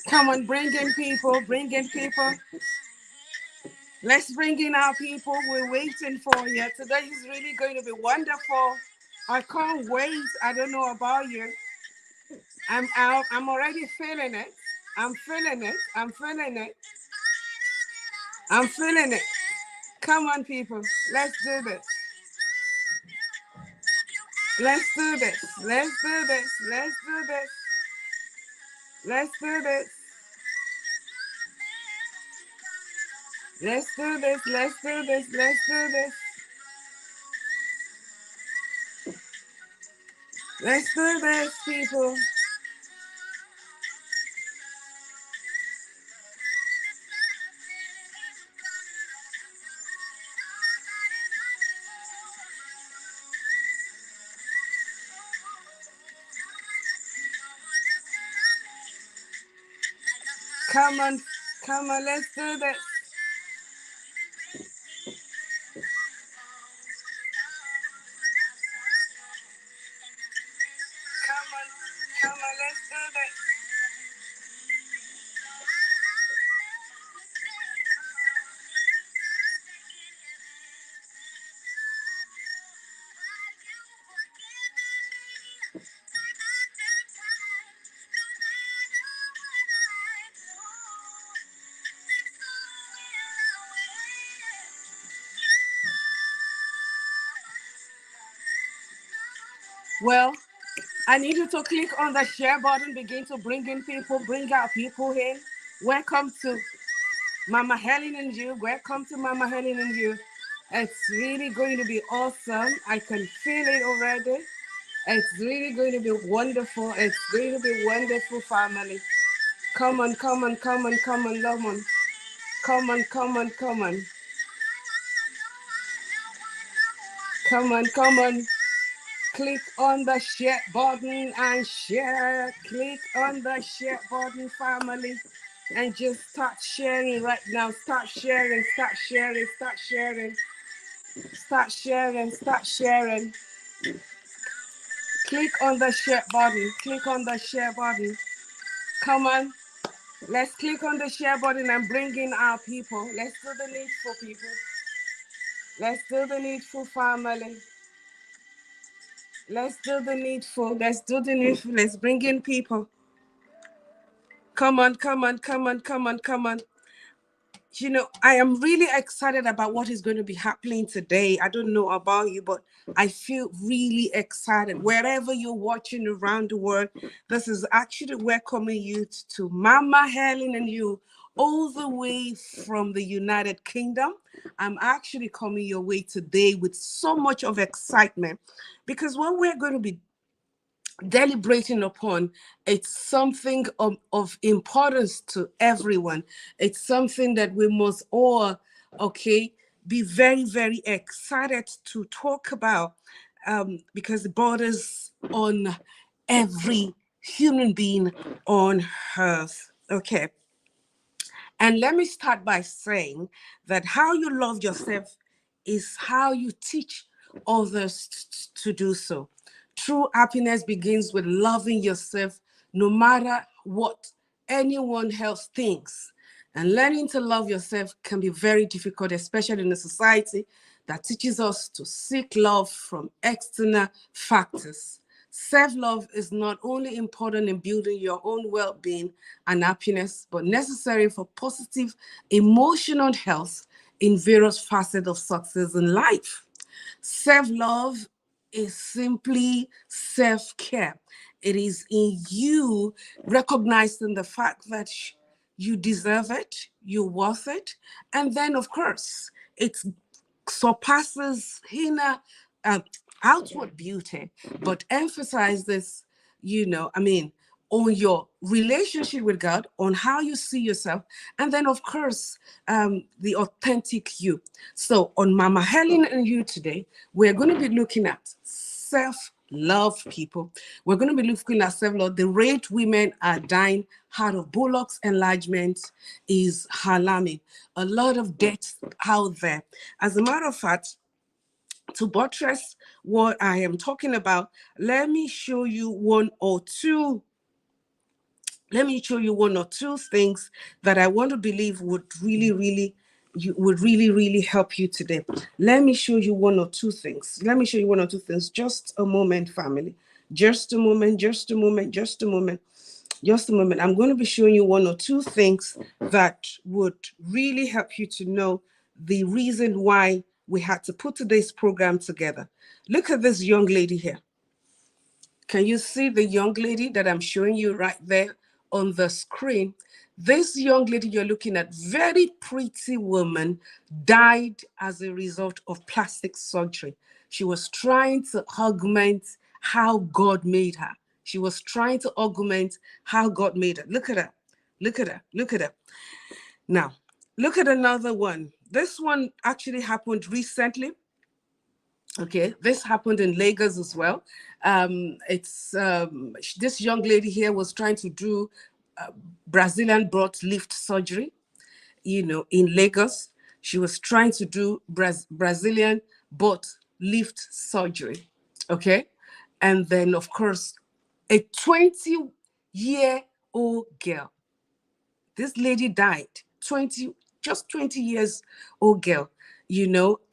Come on, bring in people, bring in people. Let's bring in our people. We're waiting for you. Today is really going to be wonderful. I can't wait. I don't know about you. I'm out. I'm already feeling it. I'm feeling it. I'm feeling it. I'm feeling it. Come on, people. Let's do this. Let's do this. Let's do this. Let's do this. Let's do this. Let's do this. Let's do this. Let's do this. Let's do this, people. Come on, let's do this. Come on, let's do this. Well, I need you to click on the share button, begin to bring in people, bring out people in. Welcome to Mama Helen and You. Welcome to Mama Helen and You. It's really going to be awesome. I can feel it already. It's really going to be wonderful. It's going to be wonderful, family. Come on, come on, come on, come on, come on. Come on, come on, come on. Come on, come on. Click on the share button and share. Click on the share button, family. And just start sharing right now. Start sharing, start sharing, start sharing. Start sharing, start sharing. Click on the share button. Click on the share button. Come on. Let's click on the share button and bring in our people. Let's do the needful, people. Let's do the needful, family. Let's do the needful. Let's do the needful. Let's bring in people. Come on, come on, come on, come on, come on. You know, I am really excited about what is going to be happening today. I don't know about you, but I feel really excited. Wherever you're watching around the world, this is actually welcoming you to Mama Helen and You, all the way from the United Kingdom. I'm actually coming your way today with so much of excitement because what we're going to be deliberating upon, it's something of importance to everyone. It's something that we must all, okay, be very, very excited to talk about because it borders on every human being on earth. Okay. And let me start by saying that how you love yourself is how you teach others to do so. True happiness begins with loving yourself no matter what anyone else thinks. And learning to love yourself can be very difficult, especially in a society that teaches us to seek love from external factors. Self-love is not only important in building your own well-being and happiness, but necessary for positive emotional health in various facets of success in life. Self-love is simply self-care. It is in you recognizing the fact that you deserve it, you're worth it. And then, of course, it surpasses inner, uh, outward beauty, but emphasizes, on your relationship with God, on how you see yourself, and then, of course, the authentic you. So, on Mama Helen and You today, we're going to be looking at self-love, people. We're going to be looking at self-love. The rate women are dying out of buttocks enlargement is alarming. A lot of deaths out there. As a matter of fact, to buttress what I am talking about, let me show you one or two things that I want to believe would really help you today. Let me show you one or two things. Just a moment, family. Just a moment. I'm going to be showing you one or two things that would really help you to know the reason why we had to put today's program together. Look at this young lady here. Can you see the young lady that I'm showing you right there on the screen? This young lady you're looking at, very pretty woman, died as a result of plastic surgery. She was trying to augment how God made her. Look at her. Now, look at another one. This one actually happened recently. Okay, this happened in Lagos as well. This young lady here was trying to do Brazilian butt lift surgery, in Lagos. She was trying to do Brazilian butt lift surgery. Okay, and then, of course, a 20-year-old girl. This lady died, 20 years old girl,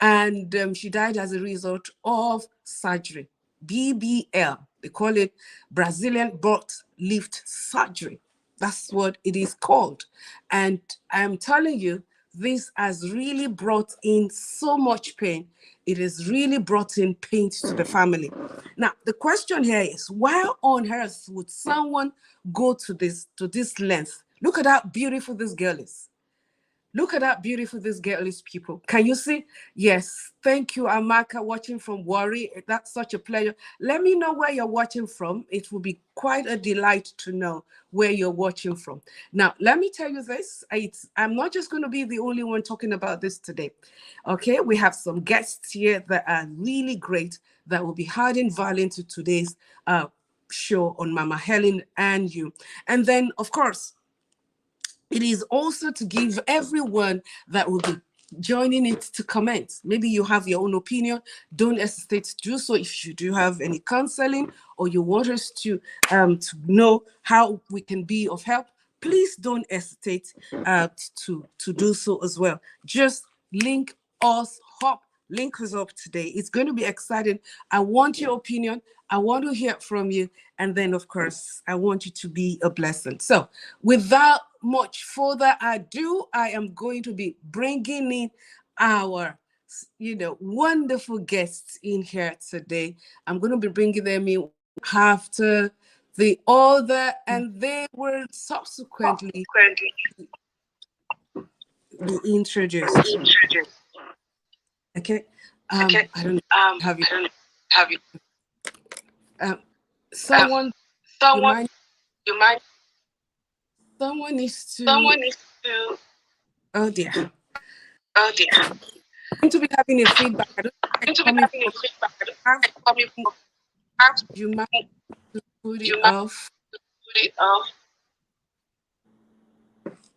and she died as a result of surgery, BBL. They call it Brazilian butt lift surgery. That's what it is called. And I'm telling you, this has really brought in so much pain. It has really brought in pain to the family. Now, the question here is, why on earth would someone go to this length? Look at how beautiful this girl is. People. Can you see? Yes. Thank you, Amaka, watching from Warri. That's such a pleasure. Let me know where you're watching from. It will be quite a delight to know where you're watching from. Now, let me tell you this. I'm not just going to be the only one talking about this today. Okay? We have some guests here that are really great that will be adding value into today's show on Mama Helen and You. And then, of course, it is also to give everyone that will be joining it to comment. Maybe you have your own opinion. Don't hesitate to do so. If you do have any counseling or you want us to know how we can be of help, please don't hesitate to do so as well. Just link us up. Today. It's going to be exciting. I want your opinion. I want to hear from you. And then, of course, I want you to be a blessing. So without much further ado, I am going to be bringing in our, wonderful guests in here today. I'm going to be bringing them in after the other, and they will subsequently be introduced. Okay. I don't know. Have you? Someone. You mind? Someone needs to. Oh dear. I'm going to be having a feedback. I don't know if it's coming from. You might put it off.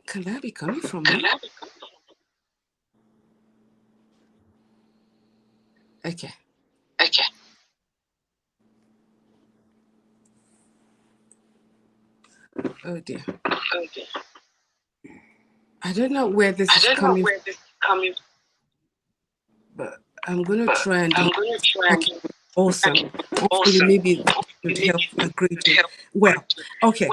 Can that be coming from me? Okay. Oh dear. I don't know where this is coming from, but I'm going to try and do it. Awesome. Hopefully, maybe it would help a great deal. Well, okay.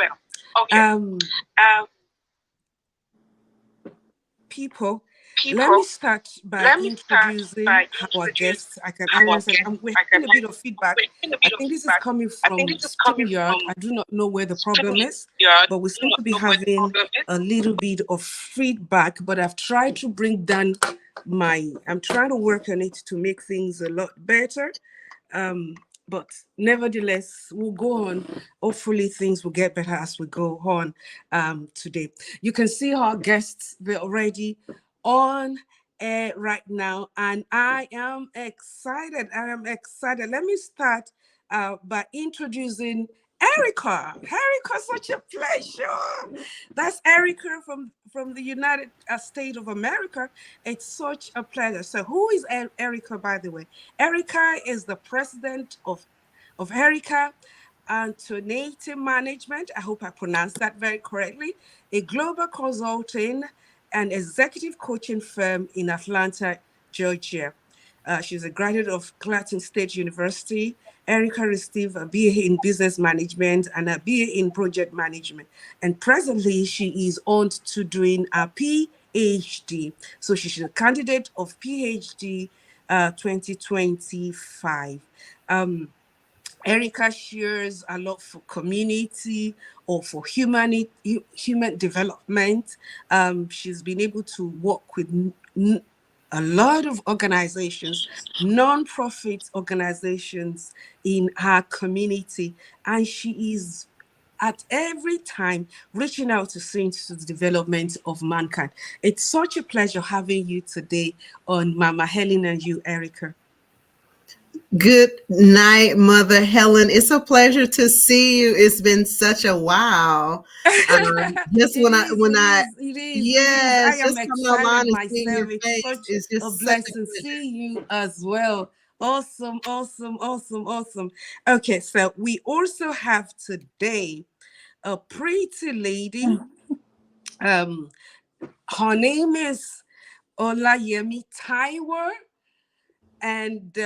People, Let me start by introducing our guests. I understand we're having a bit of feedback. I think this is coming from StreamYard. I do not know where the problem is, but we seem to be having a little bit of feedback. But I've tried to bring down I'm trying to work on it to make things a lot better. But nevertheless, we'll go on. Hopefully, things will get better as we go on today. You can see our guests, they're already on air right now, and I am excited. I am excited. Let me start by introducing Erica. Erica, such a pleasure. That's Erica from the United States of America. It's such a pleasure. So, who is Erica, by the way? Erica is the president of Erica Antonating Management. I hope I pronounced that very correctly. A global consulting and executive coaching firm in Atlanta, Georgia. She's a graduate of Clarkson State University. Erica received a BA in Business Management and a BA in Project Management. And presently, she is on to doing a PhD. So she's a candidate of PhD 2025. Erica shares a lot for community or for human development. She's been able to work with a lot of organizations, non-profit organizations in her community, and she is at every time reaching out to saints to the development of mankind. It's such a pleasure having you today on Mama Helen You, Erica. Good night, Mother Helen. It's a pleasure to see you. It's been such a while. Just It is. I am just coming online excited and seeing your myself. It's face such is a just such a blessing pleasure. seeing you as well. Awesome, awesome, awesome, awesome. Okay, so we also have today a pretty lady. Um, Her name is Olayemi Taiwo. And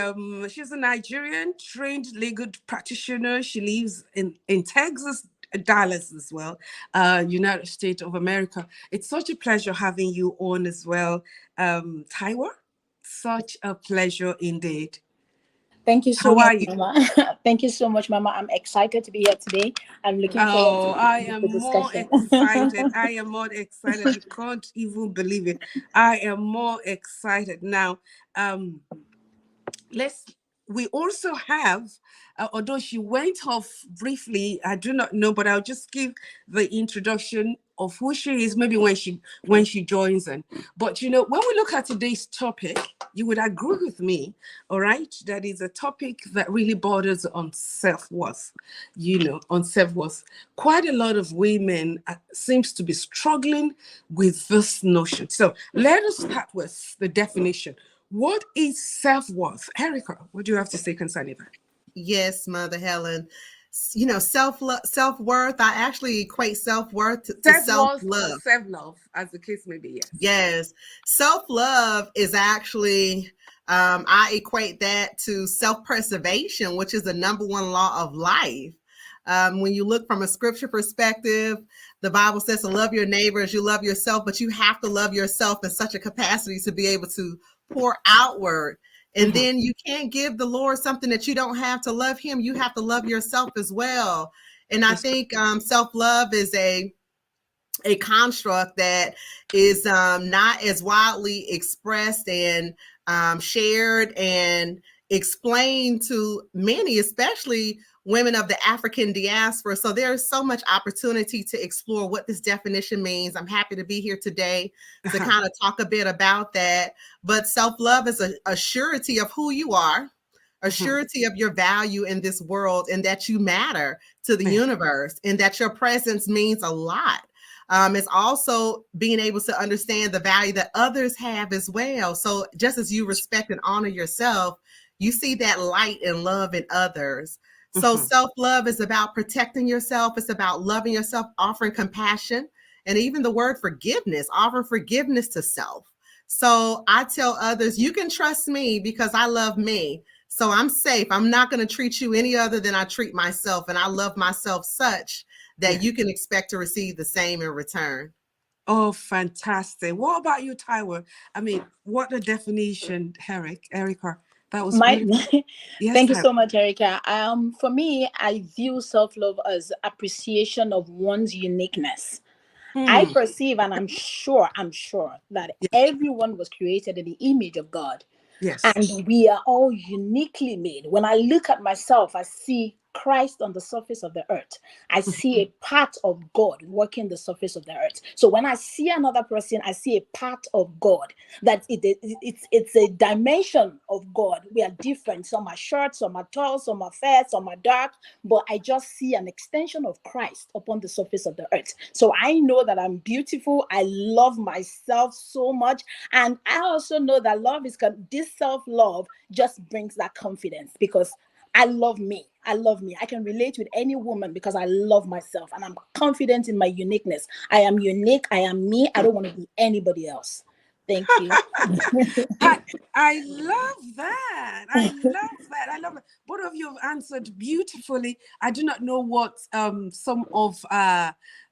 she's a Nigerian trained legal practitioner. She lives in Texas, Dallas as well, United States of America. It's such a pleasure having you on as well, Taiwo. Such a pleasure indeed. Thank you so How are much, you? Mama. Thank you so much, Mama. I'm excited to be here today. I'm looking forward Oh, I to am the more discussion. excited. I am more excited. You can't even believe it. I am more excited now. Um, let's We also have although she went off briefly, I do not know, but I'll just give the introduction of who she is maybe when she joins in. But when we look at today's topic, you would agree with me, all right, that is a topic that really borders on self-worth. On self-worth, quite a lot of women seems to be struggling with this notion. So let us start with the definition. What is self-worth? Erica, what do you have to say concerning that? Yes, Mother Helen. Self-worth. I actually equate self-worth to Self-worth or self-love. self-love, as the case may be, yes. Yes. Self-love is actually, I equate that to self-preservation, which is the number one law of life. When you look from a scripture perspective, the Bible says to love your neighbor as you love yourself, but you have to love yourself in such a capacity to be able to pour outward. And then you can't give the Lord something that you don't have to love him. You have to love yourself as well. And I think self-love is a construct that is not as widely expressed and shared and explained to many, especially women of the African diaspora. So there's so much opportunity to explore what this definition means. I'm happy to be here today to kind of talk a bit about that. But self-love is a surety of who you are, a surety of your value in this world, and that you matter to the universe, and that your presence means a lot. It's also being able to understand the value that others have as well. So just as you respect and honor yourself, you see that light and love in others. So self-love is about protecting yourself. It's about loving yourself, offering compassion, and even the word forgiveness, offering forgiveness to self. So I tell others, you can trust me because I love me. So I'm safe. I'm not going to treat you any other than I treat myself. And I love myself such that you can expect to receive the same in return. Oh, fantastic. What about you, Taiwo? I mean, what a definition, Erica. That was My beautiful. Yes, Thank you Taiwo. so much, Erica. For me, I view self-love as appreciation of one's uniqueness. I Hmm. perceive, and I'm sure that Yes, everyone was created in the image of God. yes. And we are all uniquely made. When I look at myself, I see Christ on the surface of the earth. I see a part of God working the surface of the earth. So when I see another person, I see a part of God. That it's a dimension of God. We are different. Some are short, some are tall, some are fair, some are dark. But I just see an extension of Christ upon the surface of the earth. So I know that I'm beautiful. I love myself so much. And I also know that this self-love just brings that confidence because I love me. I love me. I can relate with any woman because I love myself and I'm confident in my uniqueness. I am unique. I am me. I don't want to be anybody else. Thank you. I, I love that. I love that. I love it. Both of you have answered beautifully. I do not know what some of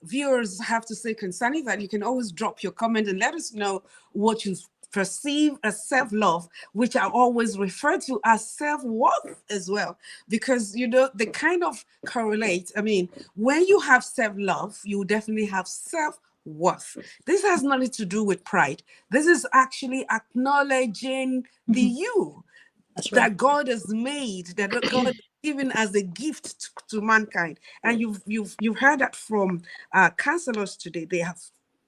viewers have to say concerning that. You can always drop your comment and let us know what you perceive as self-love, which I always refer to as self-worth as well, because they kind of correlate. I mean, when you have self-love, you definitely have self-worth. This has nothing to do with pride. This is actually acknowledging the you That's right. that God has made, that God has given as a gift to mankind. And you've heard that from counselors today. They have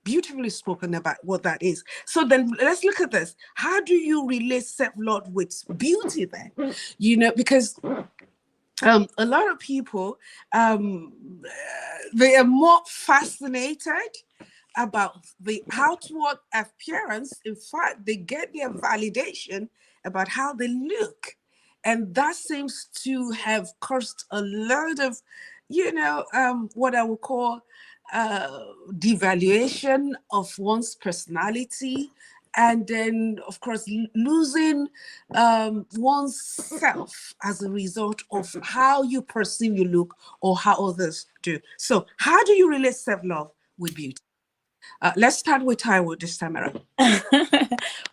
beautifully spoken about what that is. So then let's look at this. How do you relate self-love with beauty then? Because a lot of people they are more fascinated about the outward appearance. In fact, they get their validation about how they look, and that seems to have caused a lot of what I would call devaluation of one's personality, and then of course losing one's self as a result of how you perceive you look or how others do. So how do you relate self-love with beauty? Let's start with Taiwo this time around.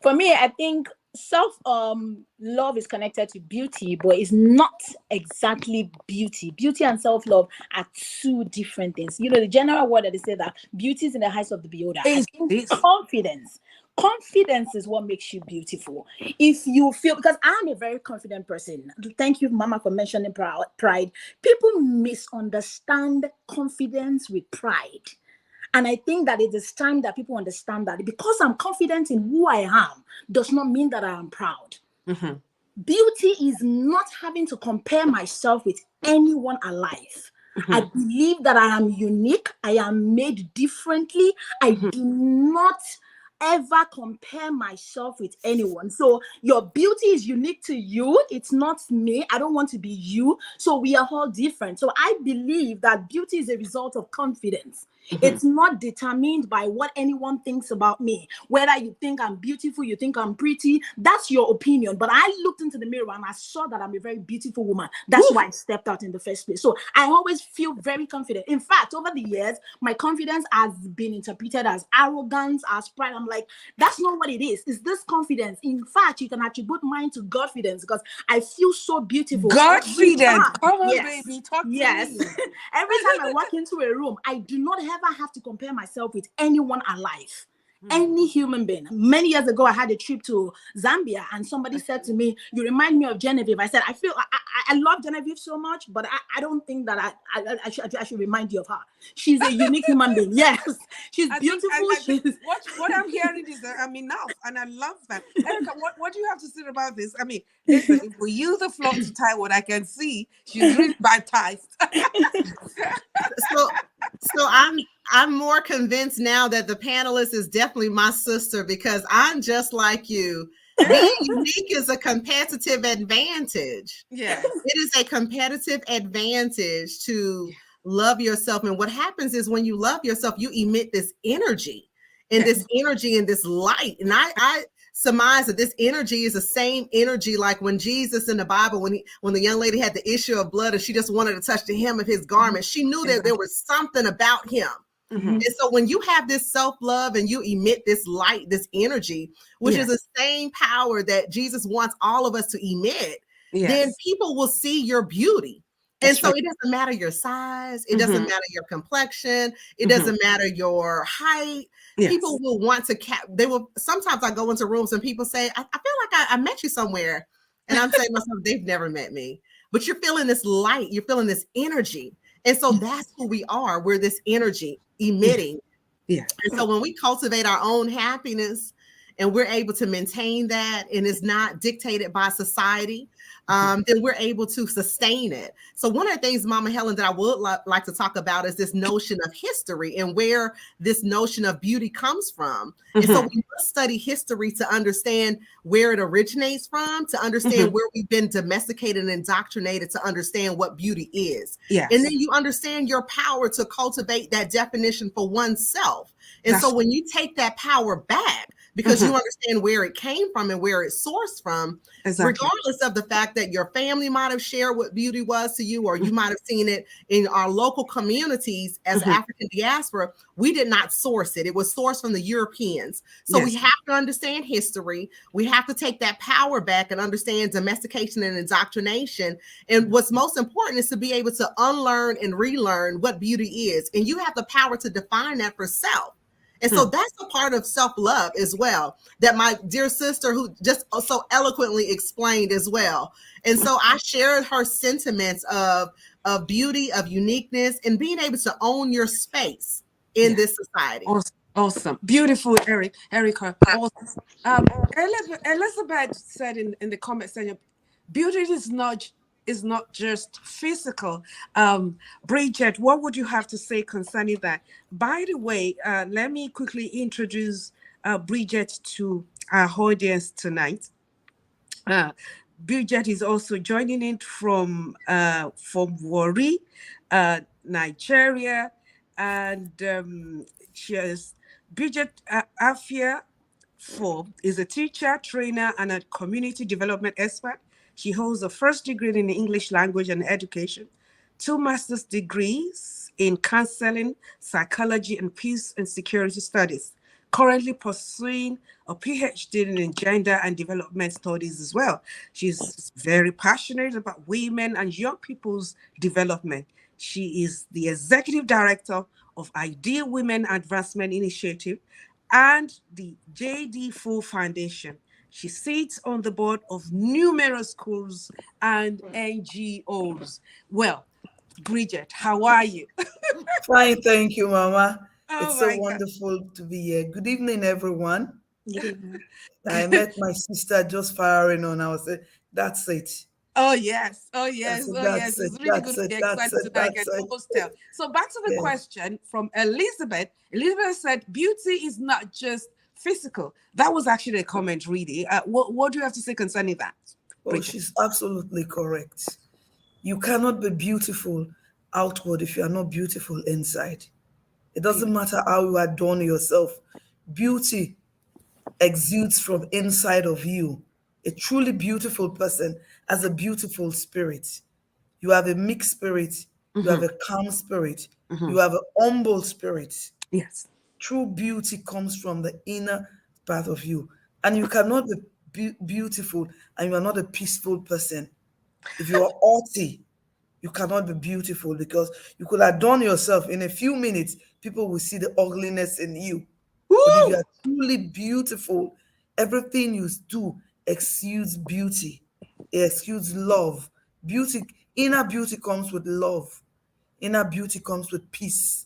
For me, I think self love is connected to beauty, but it's not exactly beauty. Beauty and self love are two different things. The general word that they say that beauty is in the eyes of the beholder. I Is think this confidence is what makes you beautiful. If you feel, because I'm a very confident person. Thank you, Mama, for mentioning pride. People misunderstand confidence with pride. And I think that it is time that people understand that because I'm confident in who I am does not mean that I am proud. Mm-hmm. Beauty is not having to compare myself with anyone alive. Mm-hmm. I believe that I am unique. I am made differently. I do not ever compare myself with anyone. So your beauty is unique to you. It's not me. I don't want to be you. So we are all different. So I believe that beauty is a result of confidence. It's not determined by what anyone thinks about me. Whether you think I'm beautiful, you think I'm pretty, that's your opinion. But I looked into the mirror and I saw that I'm a very beautiful woman. That's why I stepped out in the first place. So I always feel very confident. In fact, over the years, my confidence has been interpreted as arrogance, as pride. I'm like, that's not what it is. It's this confidence. In fact, you can attribute mine to Godfidence because I feel so beautiful. Every Godfidence. time. Come on, Yes. baby, talk to Yes. me. Every time I walk into a room, I do not ever have to compare myself with anyone alive. Any human being. Many years ago, I had a trip to Zambia, and somebody said to me, "You remind me of Genevieve." I said, I love Genevieve so much, but I don't think that I should remind you of her. She's a unique human being. Yes, she's beautiful. I think what I'm hearing is that I'm enough, and I love that. Erica, what do you have to say about this? I mean, listen, if we use the floor to tie what I can see, she's really baptized. So I'm more convinced now that the panelist is definitely my sister because I'm just like you. Being unique is a competitive advantage. Yes. It is a competitive advantage to love yourself. And what happens is when you love yourself, you emit this energy and this energy and this light. And I surmise that this energy is the same energy like when Jesus in the Bible, when the young lady had the issue of blood and she just wanted to touch the hem of his garment, she knew that there was something about him And so when you have this self-love and you emit this light, this energy, which is the same power that Jesus wants all of us to emit, then people will see your beauty. And so it doesn't matter your size, it doesn't matter your complexion, it doesn't matter your height. People will want to they will. Sometimes I go into rooms and people say, I feel like I met you somewhere. And I'm saying to myself, they've never met me. But you're feeling this light, you're feeling this energy. And so that's who we are. We're this energy emitting. And so when we cultivate our own happiness and we're able to maintain that and it's not dictated by society, then we're able to sustain it. So one of the things, Mama Helen, that I would like to talk about is this notion of history and where this notion of beauty comes from. And so we must study history to understand where it originates from, to understand where we've been domesticated and indoctrinated to understand what beauty is. And then you understand your power to cultivate that definition for oneself. And so when you take that power back, because you understand where it came from and where it's sourced from, regardless of the fact that your family might have shared what beauty was to you, or you might have seen it in our local communities as African diaspora, we did not source it. It was sourced from the Europeans. So we have to understand history. We have to take that power back and understand domestication and indoctrination. And what's most important is to be able to unlearn and relearn what beauty is. And you have the power to define that for self. And so that's a part of self-love as well, that my dear sister who just so eloquently explained as well. And so I shared her sentiments of beauty, of uniqueness, and being able to own your space in this society. Awesome. Beautiful, Erica. Awesome. Elizabeth said in the comment section, beauty is not just physical. Bridget, what would you have to say concerning that? By the way, let me quickly introduce Bridget to our audience tonight. Bridget is also joining in from Warri, Nigeria, and she is Bridget Afiafor is a teacher, trainer, and a community development expert. She holds a first degree in English language and education, 2 master's degrees in counseling, psychology, and peace and security studies. Currently pursuing a PhD in gender and development studies as well. She's very passionate about women and young people's development. She is the executive director of Ideal Women Advancement Initiative and the J.D. Full Foundation. She sits on the board of numerous schools and NGOs. Well, Bridget, how are you? Fine, thank you, Mama. Oh, it's so wonderful to be here. Good evening, everyone. Good evening. I met my sister just firing on. I was saying, that's it. Oh, yes. Oh, yes. Said, Oh, yes. It's really good to be excited tonight at the hostel. So back to the question from Elizabeth. Elizabeth said, beauty is not just physical. That was actually a comment, really. What do you have to say concerning that? Oh, she's absolutely correct. You cannot be beautiful outward if you are not beautiful inside. It doesn't matter how you adorn yourself. Beauty exudes from inside of you. A truly beautiful person has a beautiful spirit. You have a mixed spirit. You have a calm spirit. You have an humble spirit. Yes. True beauty comes from the inner part of you. And you cannot be beautiful and you are not a peaceful person. If you are haughty, you cannot be beautiful, because you could adorn yourself in a few minutes. People will see the ugliness in you. Woo! But if you are truly beautiful, everything you do exudes beauty. It exudes love. Beauty, inner beauty comes with love. Inner beauty comes with peace.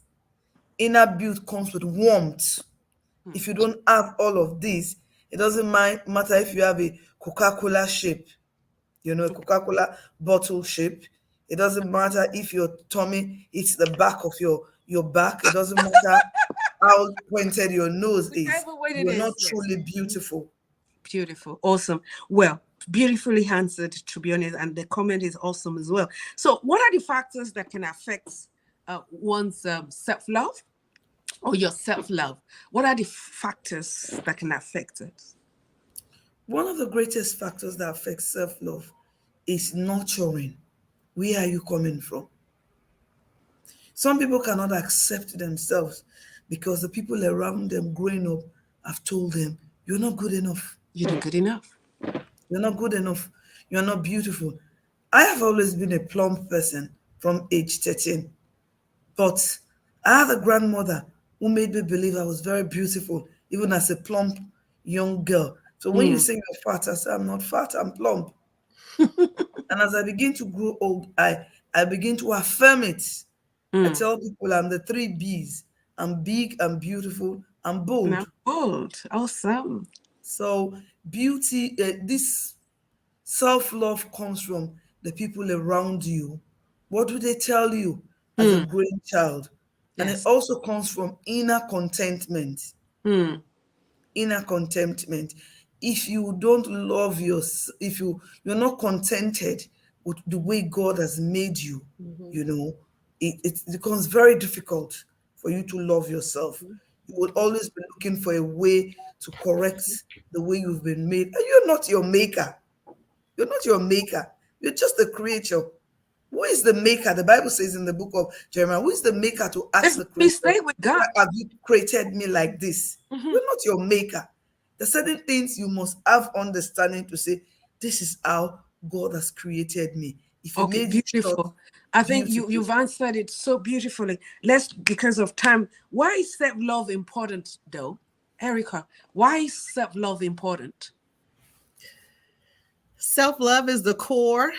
Inner beauty comes with warmth. If you don't have all of this, it doesn't matter if you have a Coca-Cola shape, a Coca-Cola bottle shape. It doesn't matter if your tummy hits the back of your back. It doesn't matter how pointed your nose is. You're not truly beautiful. Beautiful. Awesome. Well, beautifully answered, to be honest, and the comment is awesome as well. So what are the factors that can affect one's self-love or your self-love? What are the factors that can affect it? One of the greatest factors that affects self-love is nurturing. Where are you coming from? Some people cannot accept themselves because the people around them growing up have told them, you're not good enough. You're not good enough. You're not good enough. You're not beautiful. I have always been a plump person from age 13. But I had a grandmother who made me believe I was very beautiful, even as a plump young girl. So when you say you're fat, I say, I'm not fat, I'm plump. And as I begin to grow old, I begin to affirm it. I tell people I'm the three B's. I'm big, I'm beautiful, I'm Now, bold. bold. Awesome. So beauty, this self-love comes from the people around you. What do they tell you as a growing child? And it Yes. also comes from inner contentment. Mm. Inner contentment. If you don't love if you're not contented with the way God has made you, you know, it becomes very difficult for you to love yourself. You will always be looking for a way to correct the way you've been made. And you're not your maker. You're not your maker. You're just a creature. Who is the maker? The Bible says in the book of Jeremiah, who is the maker to ask Let's the be creator, stay with why God. have you created me like this? You're not your maker. There's certain things you must have understanding to say, this is how God has created me. If he Okay, made you short, beautiful. I think beautiful. you've answered it so beautifully. Let's, because of time. Why is self-love important though? Erica, why is self-love important? Self-love is the core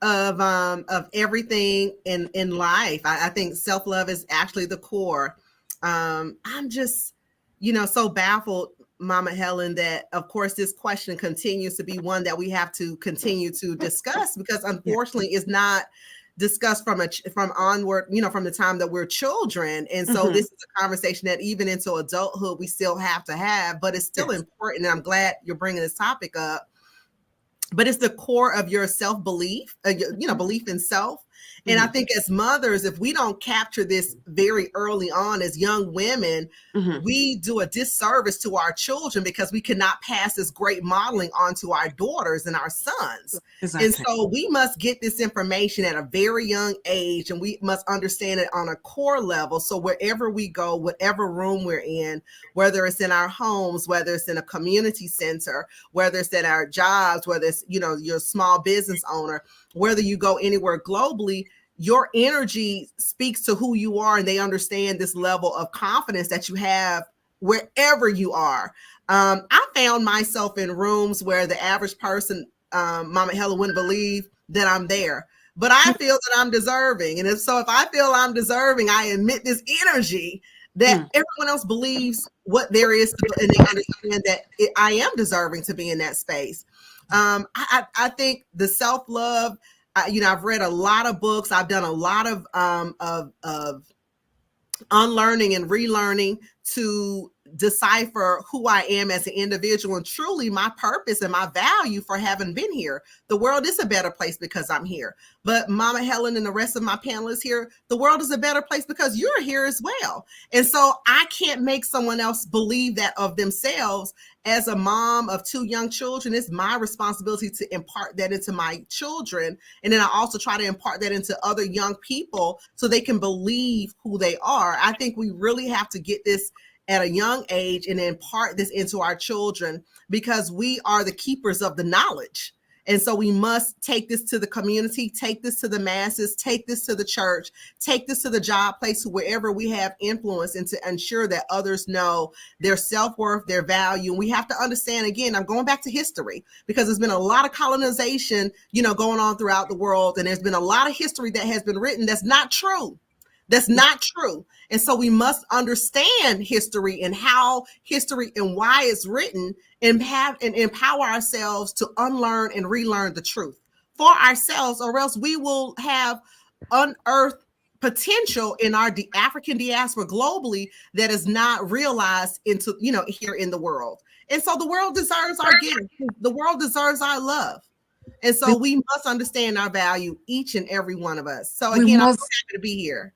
of everything in life. I think self-love is actually the core. I'm just, so baffled, Mama Helen, that of course this question continues to be one that we have to continue to discuss, because Yeah. unfortunately it's not discussed from onward, from the time that we're children. And so this is a conversation that even into adulthood we still have to have, but it's still Yes. important. And I'm glad you're bringing this topic up. But it's the core of your self-belief, belief in self. And I think as mothers, if we don't capture this very early on as young women, we do a disservice to our children, because we cannot pass this great modeling on to our daughters and our sons. Exactly. And so we must get this information at a very young age, and we must understand it on a core level. So wherever we go, whatever room we're in, whether it's in our homes, whether it's in a community center, whether it's at our jobs, whether it's, you're a small business owner, whether you go anywhere globally, your energy speaks to who you are, and they understand this level of confidence that you have wherever you are. I found myself in rooms where the average person, Mama Helen, wouldn't believe that I'm there, but I feel that I'm deserving. And if I feel I'm deserving, I emit this energy that everyone else believes what there is, and they understand that I am deserving to be in that space. I think the self-love, I've read a lot of books. I've done a lot of unlearning and relearning to decipher who I am as an individual, and truly my purpose and my value for having been here. The world is a better place because I'm here. But Mama Helen and the rest of my panelists here, the world is a better place because you're here as well. And so I can't make someone else believe that of themselves. As a mom of two young children, it's my responsibility to impart that into my children. And then I also try to impart that into other young people so they can believe who they are. I think we really have to get this at a young age and impart this into our children, because we are the keepers of the knowledge. And so we must take this to the community, take this to the masses, take this to the church, take this to the job place, wherever we have influence, and to ensure that others know their self-worth, their value. And we have to understand, again, I'm going back to history, because there's been a lot of colonization, going on throughout the world. And there's been a lot of history that has been written that's not true. That's not true. And so we must understand history and how history and why it's written, and empower ourselves to unlearn and relearn the truth for ourselves, or else we will have unearthed potential in our African diaspora globally that is not realized into, here in the world. And so the world deserves our gift. The world deserves our love. And so we must understand our value, each and every one of us. So We again, I'm so must happy to be here.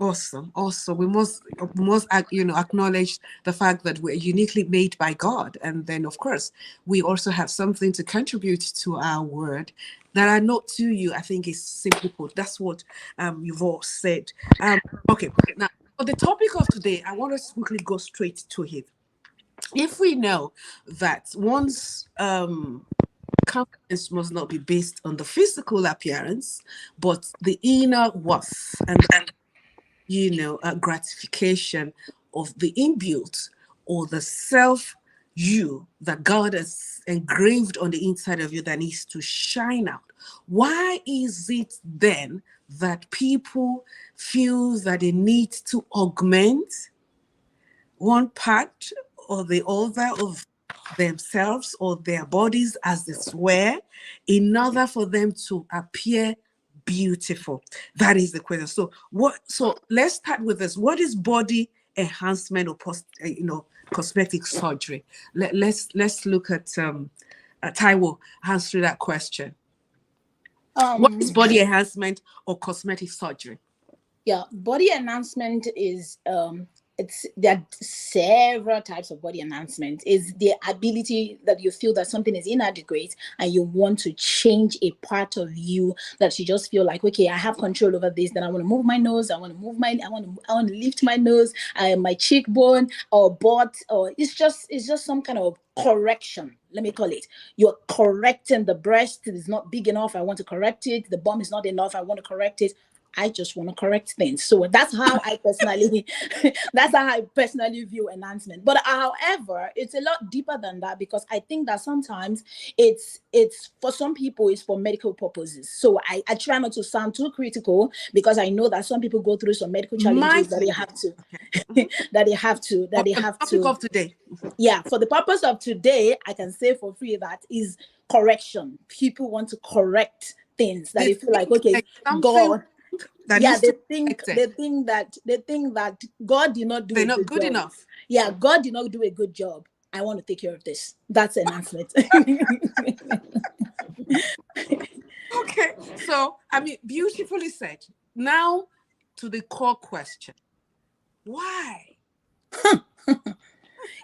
Awesome, awesome. We must acknowledge the fact that we're uniquely made by God, and then of course we also have something to contribute to our word that are not to you. I think is simply put. That's what you've all said. Okay, now for the topic of today, I want us to quickly go straight to it. If we know that one's confidence must not be based on the physical appearance, but the inner worth and gratification of the inbuilt or the self you that God has engraved on the inside of you that needs to shine out. Why is it then that people feel that they need to augment one part or the other of themselves or their bodies, as they swear, in order for them to appear beautiful? That is the question. So let's start with this. What is body enhancement or cosmetic surgery? Let's look at Taiwo answer that question. What is body enhancement or cosmetic surgery? Yeah, body enhancement is there are several types of body enhancement. Is the ability that you feel that something is inadequate and you want to change a part of you, that you just feel like, okay, I have control over this, then I want to move my nose, I want to lift my nose, my cheekbone or butt, or it's just some kind of correction, let me call it. You're correcting the breast. It is not big enough, I want to correct it. The bum is not enough, I want to correct it. I just want to correct things. So that's how I personally view enhancement. But however, it's a lot deeper than that, because I think that sometimes it's for some people it's for medical purposes. So I try not to sound too critical, because I know that some people go through some medical challenges that they have to that they have to topic of today. Yeah, for the purpose of today, I can say for free that is correction. People want to correct things that they feel like, okay, God. Yeah, they think that God did not do they're a not good good job. enough. Yeah, God did not do a good job. I want to take care of this. That's enhancement. Okay, so I mean, beautifully said. Now to the core question: why?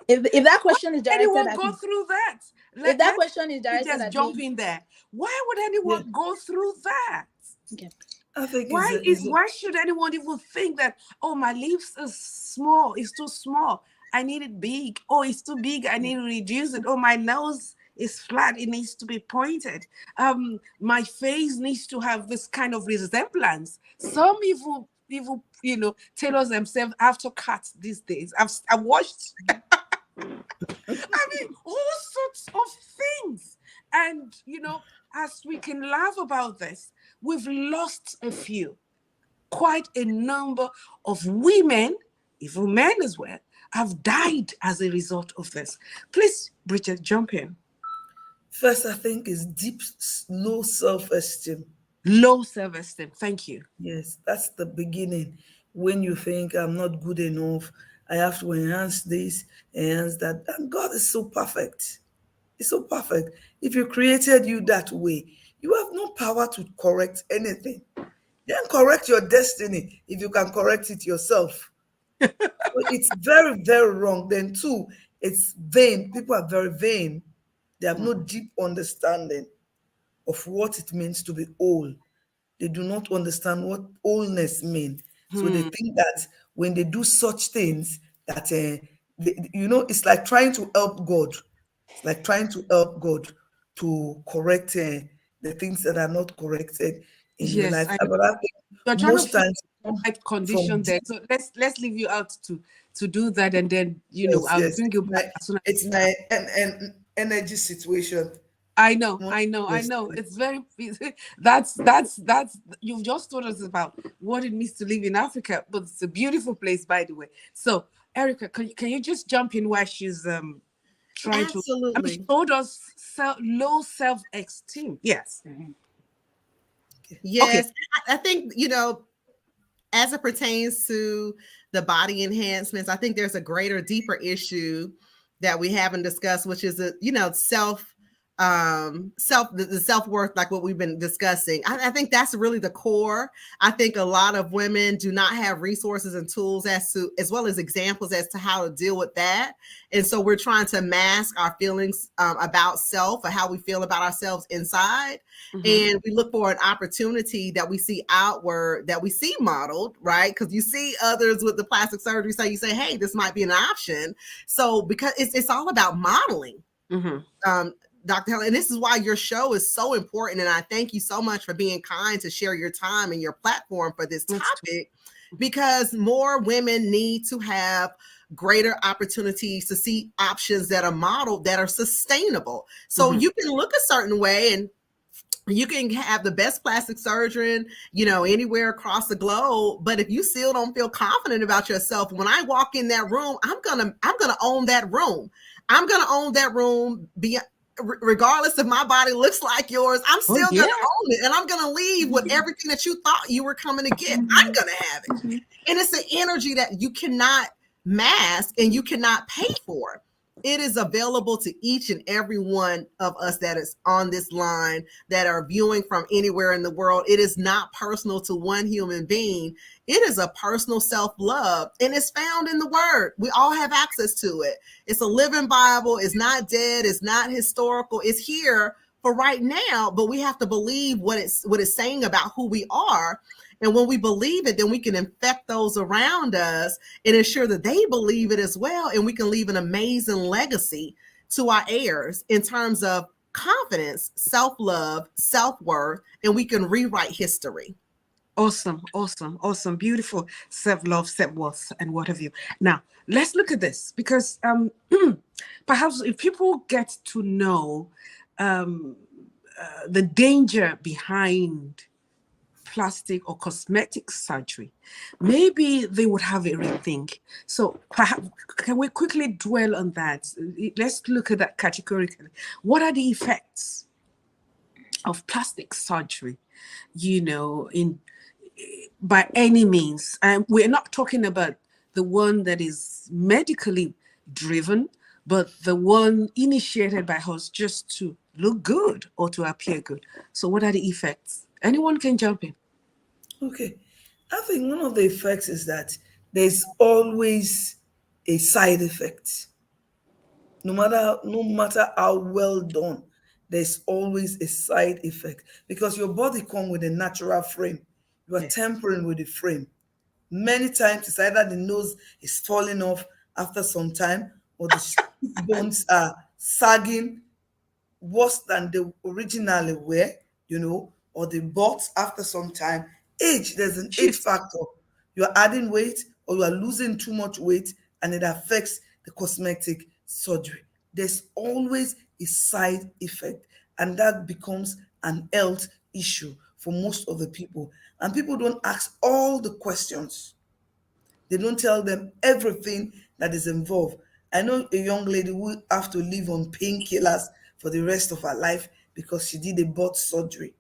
If that question is directed anyone at go me, through that? if that question is directed just at jump me, in there. Why would anyone go through that? okay. I think Why should anyone even think that, oh, my lips is small, it's too small, I need it big. Oh, it's too big, I need to reduce it. Oh, my nose is flat, it needs to be pointed. My face needs to have this kind of resemblance. Some even tailors themselves after cuts these days. I've watched I mean, all sorts of things. And, as we can laugh about this, we've lost a few. Quite a number of women, even men as well, have died as a result of this. Please, Bridget, jump in. first, I think, is deep, low self-esteem. Low self-esteem. Thank you. Yes, that's the beginning. When you think I'm not good enough, I have to enhance this, enhance that. And God is so perfect. It's so perfect. If you created you that way, you have no power to correct anything. Then correct your destiny if you can correct it yourself. So it's very, very wrong. Then two, it's vain. People are very vain. They have no deep understanding of what it means to be whole. They do not understand what wholeness means. So they think that when they do such things, that it's like trying to help God. It's like trying to help God to correct the things that are not corrected in your Yes, life. I know. But I think You're trying to most find times the right from condition there. So let's leave you out to do that, and then yes, I'll yes, bring you back as soon as it's my an energy situation. I know, Not I know, I know. interesting. It's very that's you've just told us about what it means to live in Africa, but it's a beautiful place, by the way. So, Erica, can you just jump in while she's trying to? I mean, she Absolutely. told us low self-esteem. Yes. Okay. Yes. I think, as it pertains to the body enhancements, I think there's a greater, deeper issue that we haven't discussed, which is self the self-worth, like what we've been discussing. I think that's really the core. I think a lot of women do not have resources and tools as well as examples as to how to deal with that. And so we're trying to mask our feelings about self or how we feel about ourselves inside. And we look for an opportunity that we see outward, that we see modeled, right? Because you see others with the plastic surgery, so you say, hey, this might be an option. So because it's all about modeling. Dr. Helen, and this is why your show is so important. And I thank you so much for being kind to share your time and your platform for this topic, because more women need to have greater opportunities to see options that are modeled, that are sustainable. So you can look a certain way and you can have the best plastic surgeon, anywhere across the globe. But if you still don't feel confident about yourself, when I walk in that room, I'm gonna own that room. I'm gonna own that room. Regardless if my body looks like yours, I'm still gonna own it, and I'm gonna leave with everything that you thought you were coming to get. I'm gonna have it, and it's an energy that you cannot mask and you cannot pay for. It is available to each and every one of us that is on this line, that are viewing from anywhere in the world. It is not personal to one human being. It is a personal self-love, and it's found in the Word. We all have access to it. It's a living Bible. It's not dead. It's not historical. It's here for right now, but we have to believe what it's saying about who we are. And when we believe it, then we can infect those around us and ensure that they believe it as well. And we can leave an amazing legacy to our heirs in terms of confidence, self-love, self-worth, and we can rewrite history. Awesome. Beautiful. Self-love, self-worth, and what have you. Now, let's look at this, because perhaps if people get to know the danger behind plastic or cosmetic surgery, maybe they would have a rethink. So perhaps, can we quickly dwell on that? Let's look at that categorically. What are the effects of plastic surgery, by any means? And we're not talking about the one that is medically driven, but the one initiated by us just to look good or to appear good. So what are the effects? Anyone can jump in. Okay. I think one of the effects is that there's always a side effect. No matter how well done, there's always a side effect, because your body comes with a natural frame. You are tampering with the frame. Many times it's either the nose is falling off after some time, or the bones are sagging worse than they originally were, or the butt after some time. Age, there's an age factor. You are adding weight or you are losing too much weight, and it affects the cosmetic surgery. There's always a side effect, and that becomes an health issue for most of the people. And people don't ask all the questions. They don't tell them everything that is involved. I know a young lady who have to live on painkillers for the rest of her life because she did a butt surgery.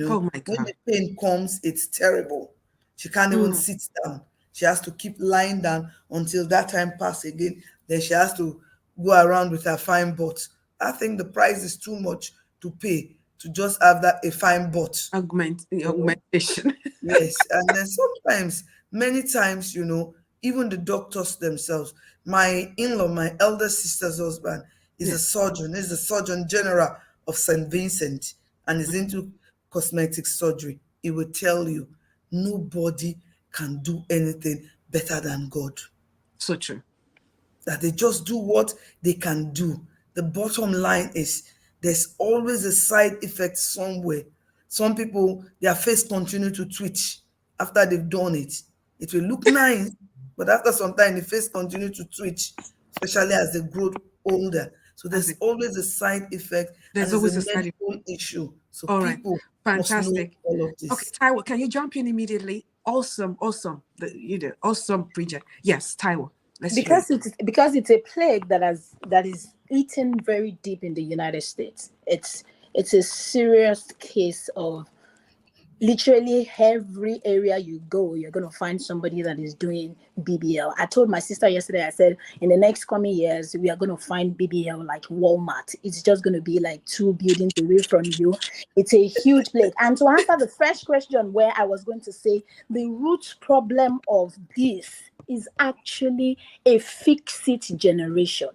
Oh my God. When the pain comes, it's terrible. She can't even sit down. She has to keep lying down until that time passes again. Then she has to go around with her fine butt. I think the price is too much to pay to just have a fine butt. Augmentation. Yes, and then sometimes, many times, even the doctors themselves. My in-law, my elder sister's husband, is a surgeon. He's the Surgeon General of St. Vincent and is into cosmetic surgery. He will tell you, nobody can do anything better than God. So true. That they just do what they can do. The bottom line is there's always a side effect somewhere. Some people, their face continue to twitch after they've done it. It will look nice, but after some time, the face continue to twitch, especially as they grow older. So there's always a side effect. There's always a side effect issue. So all people right. Fantastic. must know all of this. Okay, Taiwo, can you jump in immediately? Awesome. Awesome, Bridget. Yes, Taiwo. Because it's a plague that is eaten very deep in the United States. It's a serious case of Literally every area you go, you're going to find somebody that is doing BBL. I told my sister yesterday, I said, in the next coming years, we are going to find BBL like Walmart. It's just going to be like 2 buildings away from you. It's a huge place. And to answer the first question, where I was going to say, the root problem of this is actually a fix-it generation.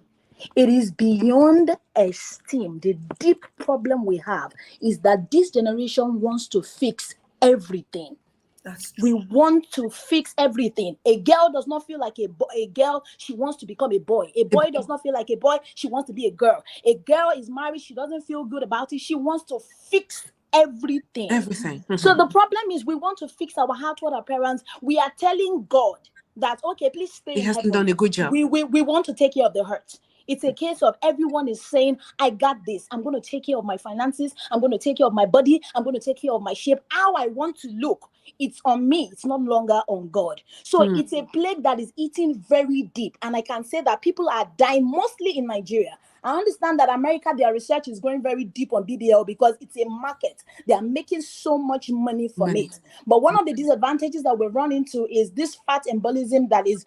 It is beyond esteem. The deep problem we have is that this generation wants to fix everything. That's We true. want to fix everything. A girl does not feel like a girl, she wants to become a boy. A boy does not feel like a boy, she wants to be a girl. A girl is married, she doesn't feel good about it, she wants to fix everything. Everything. So the problem is we want to fix our heart with our parents. We are telling God that, okay, please stay He in hasn't heaven. done a good job. We want to take care of the hurt. It's a case of everyone is saying, I got this. I'm going to take care of my finances. I'm going to take care of my body. I'm going to take care of my shape. How I want to look. It's on me. It's not longer on God. So it's a plague that is eating very deep. And I can say that people are dying mostly in Nigeria. I understand that America, their research is going very deep on BBL because it's a market. They are making so much money from it. But one of the disadvantages that we run into is this fat embolism that is,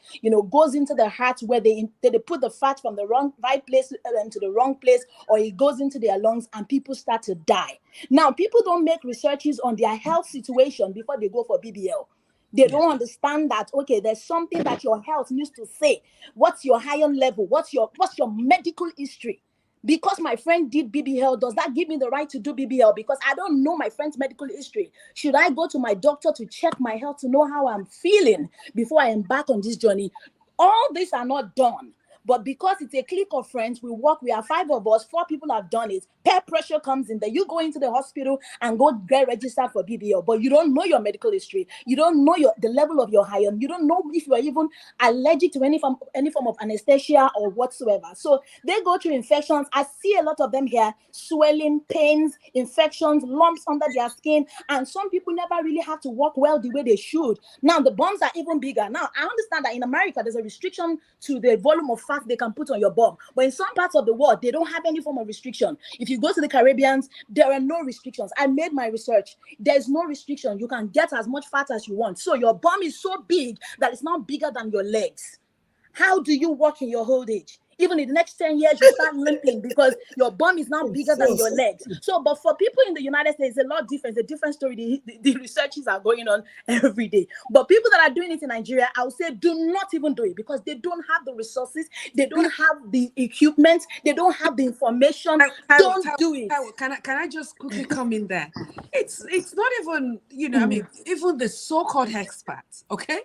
goes into the heart, where they put the fat from the right place to the wrong place, or it goes into their lungs and people start to die. Now, people don't make researches on their health situation before they go for BBL. They don't understand that, okay, there's something that your health needs to say. What's your iron level? What's your medical history? Because my friend did BBL, does that give me the right to do BBL? Because I don't know my friend's medical history. Should I go to my doctor to check my health to know how I'm feeling before I embark on this journey? All these are not done. But because it's a clique of friends, we are 5 of us, 4 people have done it. Peer pressure comes in there. You go into the hospital and go get registered for BBL, but you don't know your medical history. You don't know the level of your iron. You don't know if you are even allergic to any form of anesthesia or whatsoever. So they go through infections. I see a lot of them here, swelling, pains, infections, lumps under their skin. And some people never really have to walk well the way they should. Now, the bumps are even bigger. Now, I understand that in America, there's a restriction to the volume of fat they can put on your bum. But in some parts of the world, they don't have any form of restriction. If you go to the Caribbeans, there are no restrictions. I made my research. There's no restriction. You can get as much fat as you want. So your bum is so big that it's now bigger than your legs. How do you walk in your old age? Even in the next 10 years, you start limping because your bum is now bigger than your legs. So, but for people in the United States, it's a lot different. It's a different story. The researches are going on every day. But people that are doing it in Nigeria, I would say do not even do it because they don't have the resources. They don't have the equipment. They don't have the information. Don't do it. Can I just quickly come in there? It's not even, I mean, even the so-called experts, okay?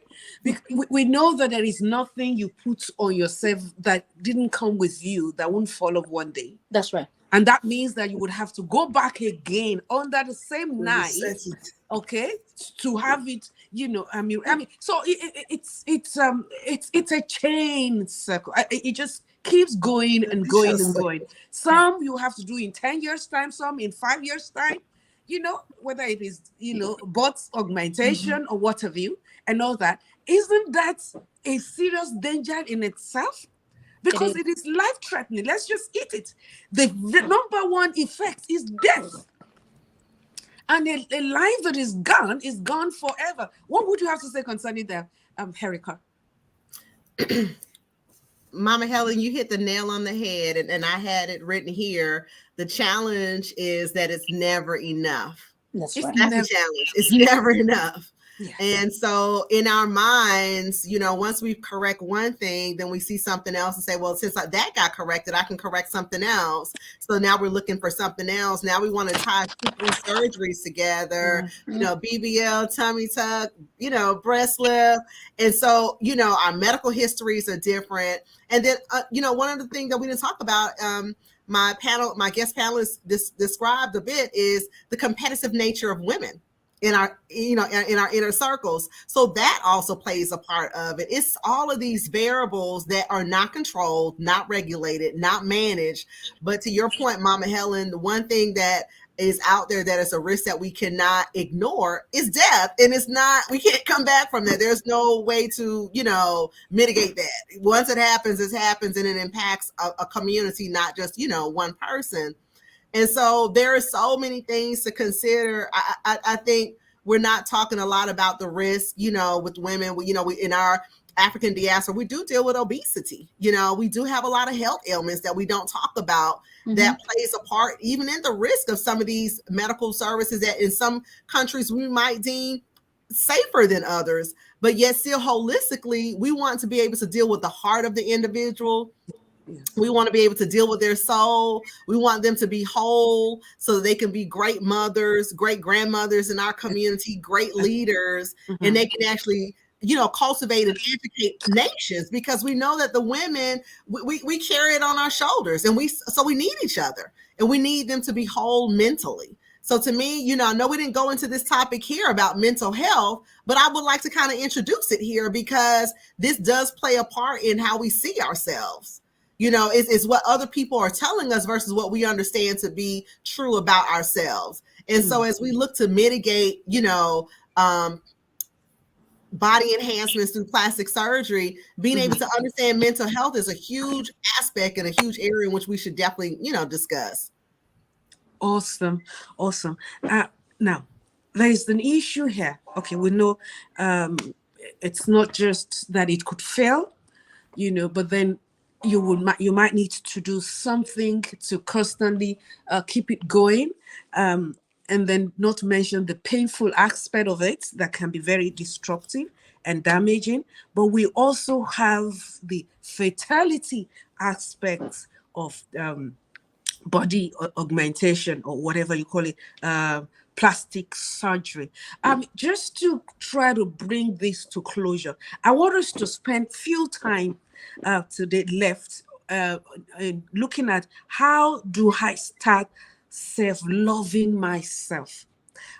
We know that there is nothing you put on yourself that didn't come with you that won't fall off one day. That's right. And that means that you would have to go back again under the same knife, okay, to have it, I mean, so it's a chain circle. It just keeps going and going and going. Some you have to do in 10 years time, some in 5 years time, whether it is, butt augmentation or what have you and all that. Isn't that a serious danger in itself? Because it is life-threatening. Let's just eat it. The number one effect is death. And a life that is gone forever. What would you have to say concerning that, Herika? Mama Helen, you hit the nail on the head, and I had it written here. The challenge is that it's never enough. That's the challenge. It's never enough. Yeah. And so in our minds, once we correct one thing, then we see something else and say, well, since that got corrected, I can correct something else. So now we're looking for something else. Now we want to tie 2 surgeries together, BBL, tummy tuck, breast lift. And so, our medical histories are different. And then, one of the things that we didn't talk about, my guest panelists described a bit, is the competitive nature of women in our inner circles. So that also plays a part of it. It's all of these variables that are not controlled, not regulated, not managed. But to your point, Mama Helen, the one thing that is out there that is a risk that we cannot ignore is death. And we can't come back from that. There's no way to, mitigate that. Once it happens, and it impacts a community, not just, one person. And so there are so many things to consider. I think we're not talking a lot about the risk, with women. We in our African diaspora, we do deal with obesity. We do have a lot of health ailments that we don't talk about that plays a part even in the risk of some of these medical services that in some countries we might deem safer than others, but yet still holistically, we want to be able to deal with the heart of the individual. We want to be able to deal with their soul. We want them to be whole so that they can be great mothers, great grandmothers in our community, great leaders, and they can actually, cultivate and educate nations, because we know that the women, we carry it on our shoulders, and so we need each other, and we need them to be whole mentally. So to me, I know we didn't go into this topic here about mental health, but I would like to kind of introduce it here because this does play a part in how we see ourselves. It's what other people are telling us versus what we understand to be true about ourselves. And so as we look to mitigate, body enhancements through plastic surgery, being able to understand mental health is a huge aspect and a huge area in which we should definitely, discuss. Awesome. Now, there is an issue here. Okay, we know it's not just that it could fail, but then you might need to do something to constantly keep it going, and then not mention the painful aspect of it that can be very destructive and damaging. But we also have the fatality aspects of body augmentation, or whatever you call it, plastic surgery. Just to try to bring this to closure, I want us to spend few time today left in looking at how do I start self-loving myself.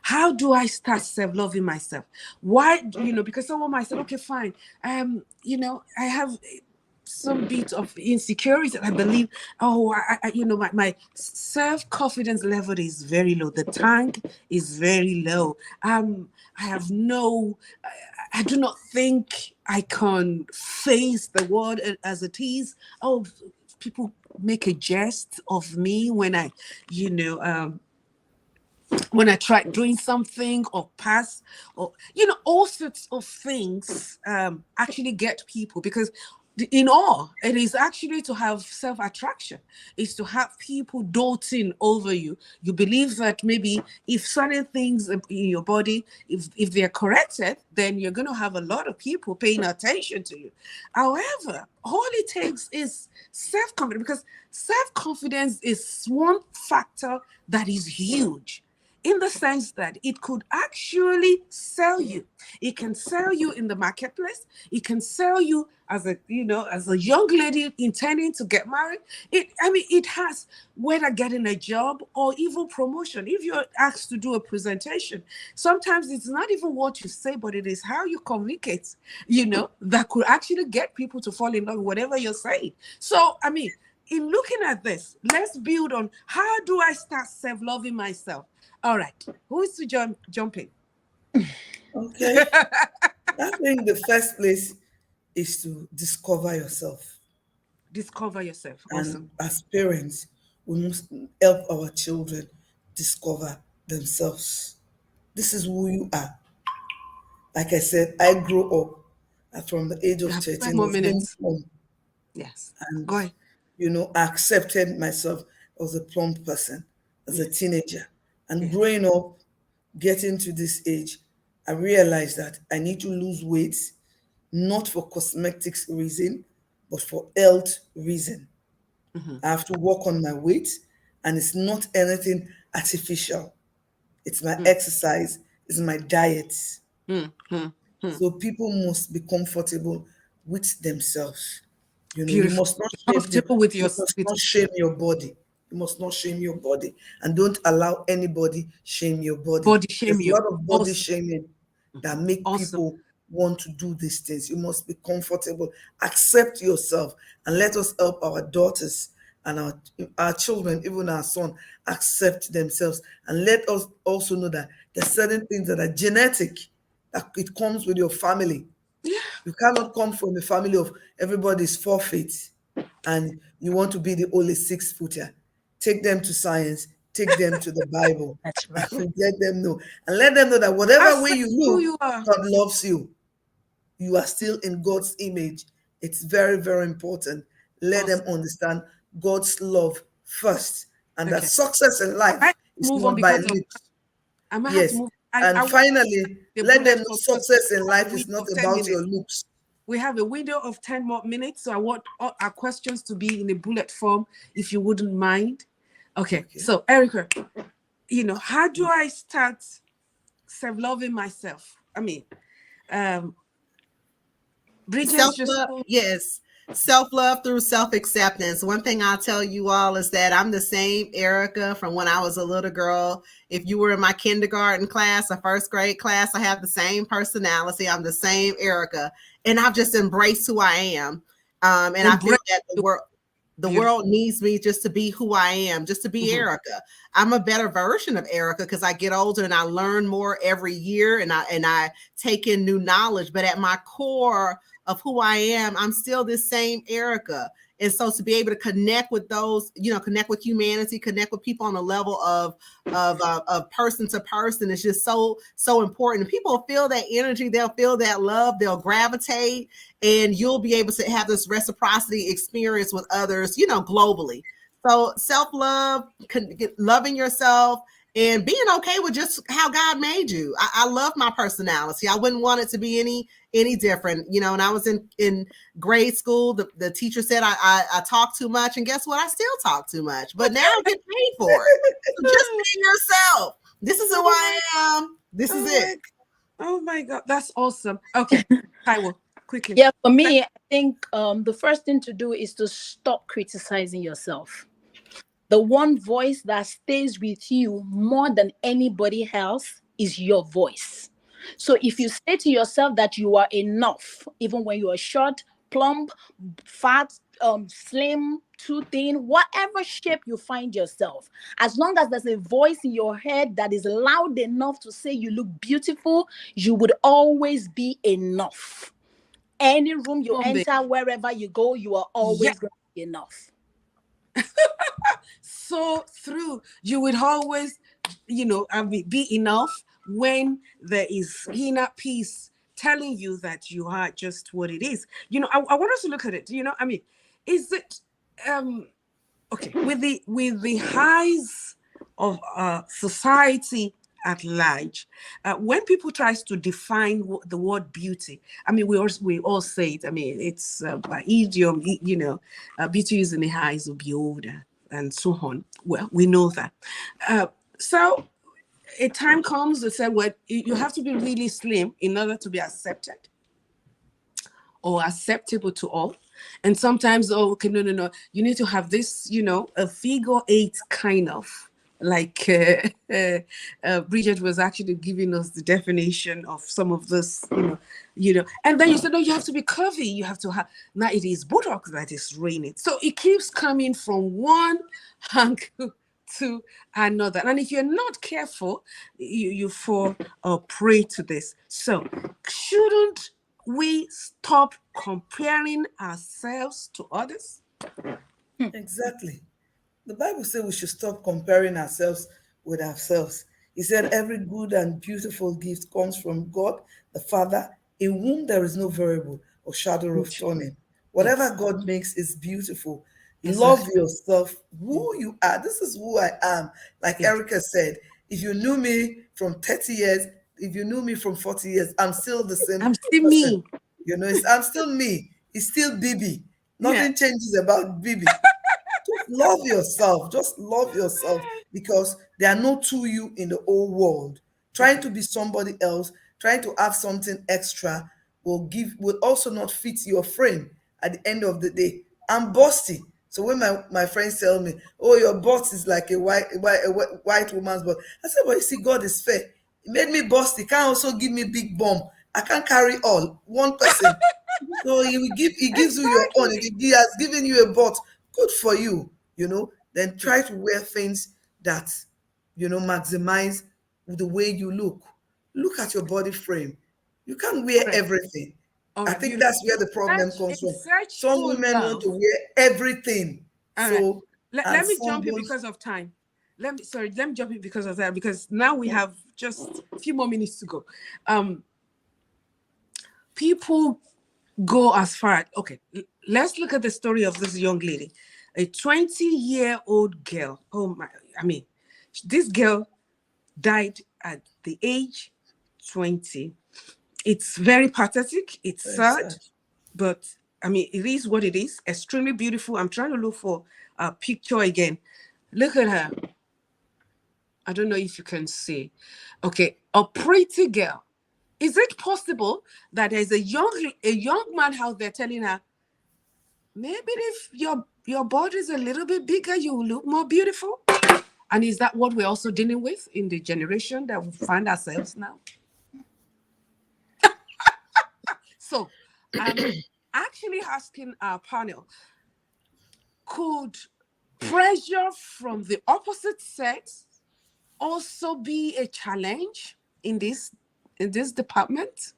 How do I start self-loving myself? Why, because someone might say, okay, fine. I have some bit of insecurity. I believe, my self-confidence level is very low. The tank is very low. I do not think I can face the world as it is. Oh, people make a jest of me when I try doing something or pass, or all sorts of things actually get people, because in all, it is actually to have self-attraction. It's to have people doting over you. You believe that maybe if certain things in your body, if they're corrected, then you're going to have a lot of people paying attention to you. However, all it takes is self-confidence, because self-confidence is one factor that is huge, in the sense that it could actually sell you. It can sell you in the marketplace. It can sell you as a young lady intending to get married. It has, whether getting a job or even promotion. If you're asked to do a presentation, sometimes it's not even what you say, but it is how you communicate, that could actually get people to fall in love with whatever you're saying. So, in looking at this, let's build on how do I start self-loving myself. All right, who is to jump in? Okay. I think the first place is to discover yourself. Discover yourself. And Awesome. as parents, we must help our children discover themselves. This is who you are. Like I said, I grew up from the age of 13. More I was going minutes. home, Yes. and Go ahead. I accepted myself as a plump person, as a teenager. And Yeah. growing up, getting to this age, I realized that I need to lose weight, not for cosmetics reason, but for health reason. I have to work on my weight, and it's not anything artificial. It's my exercise, it's my diet. So people must be comfortable with themselves. You Beautiful. must not Comfortable with your you must not shame your body. You must not shame your body, and don't allow anybody shame your body. body shame There's a you. lot of body Awesome. shaming that make Awesome. people want to do these things. You must be comfortable. Accept yourself, and let us help our daughters and our children, even our son, accept themselves. And let us also know that there's certain things that are genetic, that it comes with your family. You cannot come from a family of everybody's 4 feet and you want to be the only 6-footer. Take them to science, take them to the Bible That's right. and let them know. And let them know that whatever way Accept you who look, you are. God loves you. You are still in God's image. It's very, very important. Let them Awesome. understand God's love first, and that Okay. success in life I is move on not by because of lips. I might have to Yes. move. I And want finally, the let them bullet know for because success in we have a life is window not of 10 about your minutes. looks. We have a window of 10 more minutes, so I want all our questions to be in a bullet form, if you wouldn't mind. Okay. Okay. So, Erica, how do I start self-loving myself? I mean, Bridget just Self-love, told yes. Self-love through self-acceptance. One thing I'll tell you all is that I'm the same Erica from when I was a little girl. If you were in my kindergarten class or first grade class, I have the same personality. I'm the same Erica. And I've just embraced who I am. And I feel embrace that the you. world the Beautiful. world needs me just to be who I am, just to be Mhm. Erica. I'm a better version of Erica because I get older and I learn more every year, and I take in new knowledge. But at my core of who I am, I'm still this same Erica. And so to be able to connect with those, connect with humanity, connect with people on a level of person to person is just so important. People feel that energy, they'll feel that love, they'll gravitate, and you'll be able to have this reciprocity experience with others, globally. So self-love, loving yourself, and being okay with just how God made you. I love my personality. I wouldn't want it to be any different. When I was in grade school, the teacher said I talk too much, and guess what? I still talk too much, but now I get paid for it. So just be yourself. This is who I am. This is it. Oh my God, that's awesome. Okay, Taiwo, quickly. Yeah, for me, I think the first thing to do is to stop criticizing yourself. The one voice that stays with you more than anybody else is your voice. So if you say to yourself that you are enough, even when you are short, plump, fat, slim, too thin, whatever shape you find yourself, as long as there's a voice in your head that is loud enough to say you look beautiful, you would always be enough. Any room you From the enter, wherever you go, you are yeah, always going to be enough. so through you would always, be enough when there is inner peace telling you that you are just what it is. I want us to look at it. I mean, is it okay with the highs of society at large, when people tries to define the word beauty, I mean, we all say it. I mean, it's by idiom, beauty is in the eyes of the beholder and so on. Well, we know that. So a time comes to say, well, you have to be really slim in order to be accepted or acceptable to all. And sometimes, oh, okay, no, you need to have this, a figure eight kind of. Like Bridget was actually giving us the definition of some of this, and then you said, no, you have to be curvy. You have to have, now it is buttocks that is raining. So it keeps coming from one angle to another. And if you're not careful, you fall prey to this. So shouldn't we stop comparing ourselves to others? Exactly. The Bible says we should stop comparing ourselves with ourselves. He said, every good and beautiful gift comes from God, the Father, in whom there is no variable or shadow of turning. Whatever Yes, God makes is beautiful. Love exactly. yourself, who you are. This is who I am. Like Yes, Erica said, if you knew me from 30 years, if you knew me from 40 years, I'm still the same I'm still person. me. I'm still me. It's still Bibi. Yeah. Nothing changes about Bibi. Just love yourself. Just love yourself because there are no two you in the whole world. Trying Okay. to be somebody else, trying to have something extra will also not fit your frame at the end of the day. I'm busty. So when my friends tell me, oh, your butt is like a white woman's butt, I said, well, you see, God is fair. He made me busty. Can't also give me big bum. I can't carry all. One person. So he gives you your own. If Exactly. he has given you a butt, good for you, then try to wear things that, maximize the way you look. Look at your body frame. You can't wear All right. everything. All I right. think Beautiful. that's where the problem In comes from. search Some for women want love. to wear everything. All right. So, Let and me some jump in don't. because of time. let me jump in because of that, because now we have just a few more minutes to go. People go as far. Okay, let's look at the story of this young lady, a 20-year-old girl. Oh my, I mean, this girl died at the age 20. It's very pathetic. It's Very sad, sad. but I mean, it is what it is. Extremely beautiful. I'm trying to look for a picture again. Look at her. I don't know if you can see. Okay, a pretty girl. Is it possible that there's a young man out there telling her, maybe if your body is a little bit bigger, you will look more beautiful? And is that what we're also dealing with in the generation that we find ourselves now? So I'm actually asking our panel, could pressure from the opposite sex also be a challenge in this department?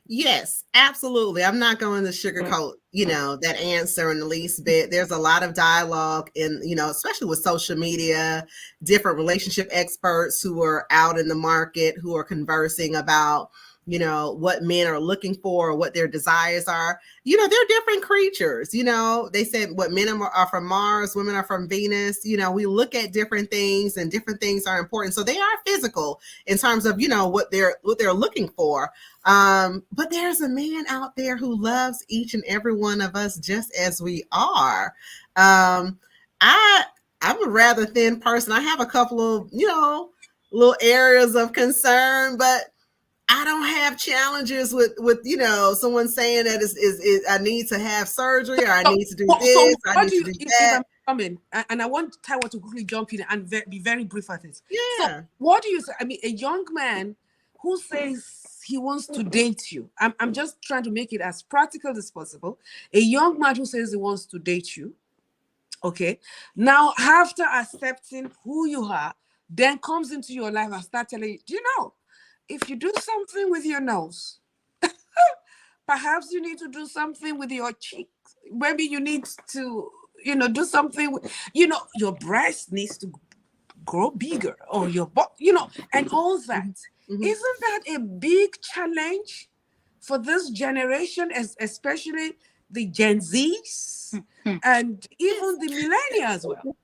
Yes, absolutely. I'm not going to sugarcoat, that answer in the least bit. There's a lot of dialogue in, especially with social media, different relationship experts who are out in the market, who are conversing about, what men are looking for, or what their desires are. They're different creatures. They said what men are from Mars, women are from Venus. We look at different things, and different things are important. So they are physical in terms of, what they're looking for. But there's a man out there who loves each and every one of us just as we are. I'm a rather thin person. I have a couple of, little areas of concern, but I don't have challenges with someone saying that is I need to have surgery, or I need to do this, or I What need do to you, do if that. I'm coming, and I want Taiwo to quickly jump in and be very brief at it. So Yeah. what do you say? I mean, a young man who says he wants to date you. I'm just trying to make it as practical as possible. A young man who says he wants to date you. Okay. Now, after accepting who you are, then comes into your life and start telling you, do you know, if you do something with your nose, perhaps you need to do something with your cheeks. Maybe you need to, do something with, your breast needs to grow bigger, or your butt, and all that. Mm-hmm. Isn't that a big challenge for this generation, especially the Gen Zs and even the millennials as well?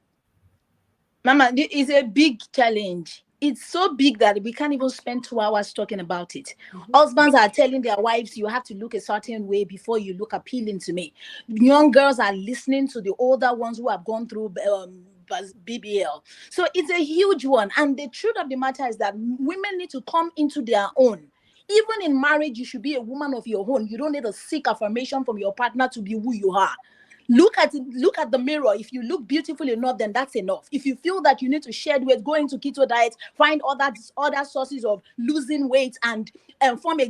Mama, it is a big challenge. It's so big that we can't even spend 2 hours talking about it. Husbands are telling their wives, you have to look a certain way before you look appealing to me. Young girls are listening to the older ones who have gone through BBL. So it's a huge one. And the truth of the matter is that women need to come into their own. Even in marriage, you should be a woman of your own. You don't need to seek affirmation from your partner to be who you are. Look at it, look at the mirror. If you look beautiful enough, then that's enough. If you feel that you need to shed weight, go into keto diet, find other sources of losing weight, and form a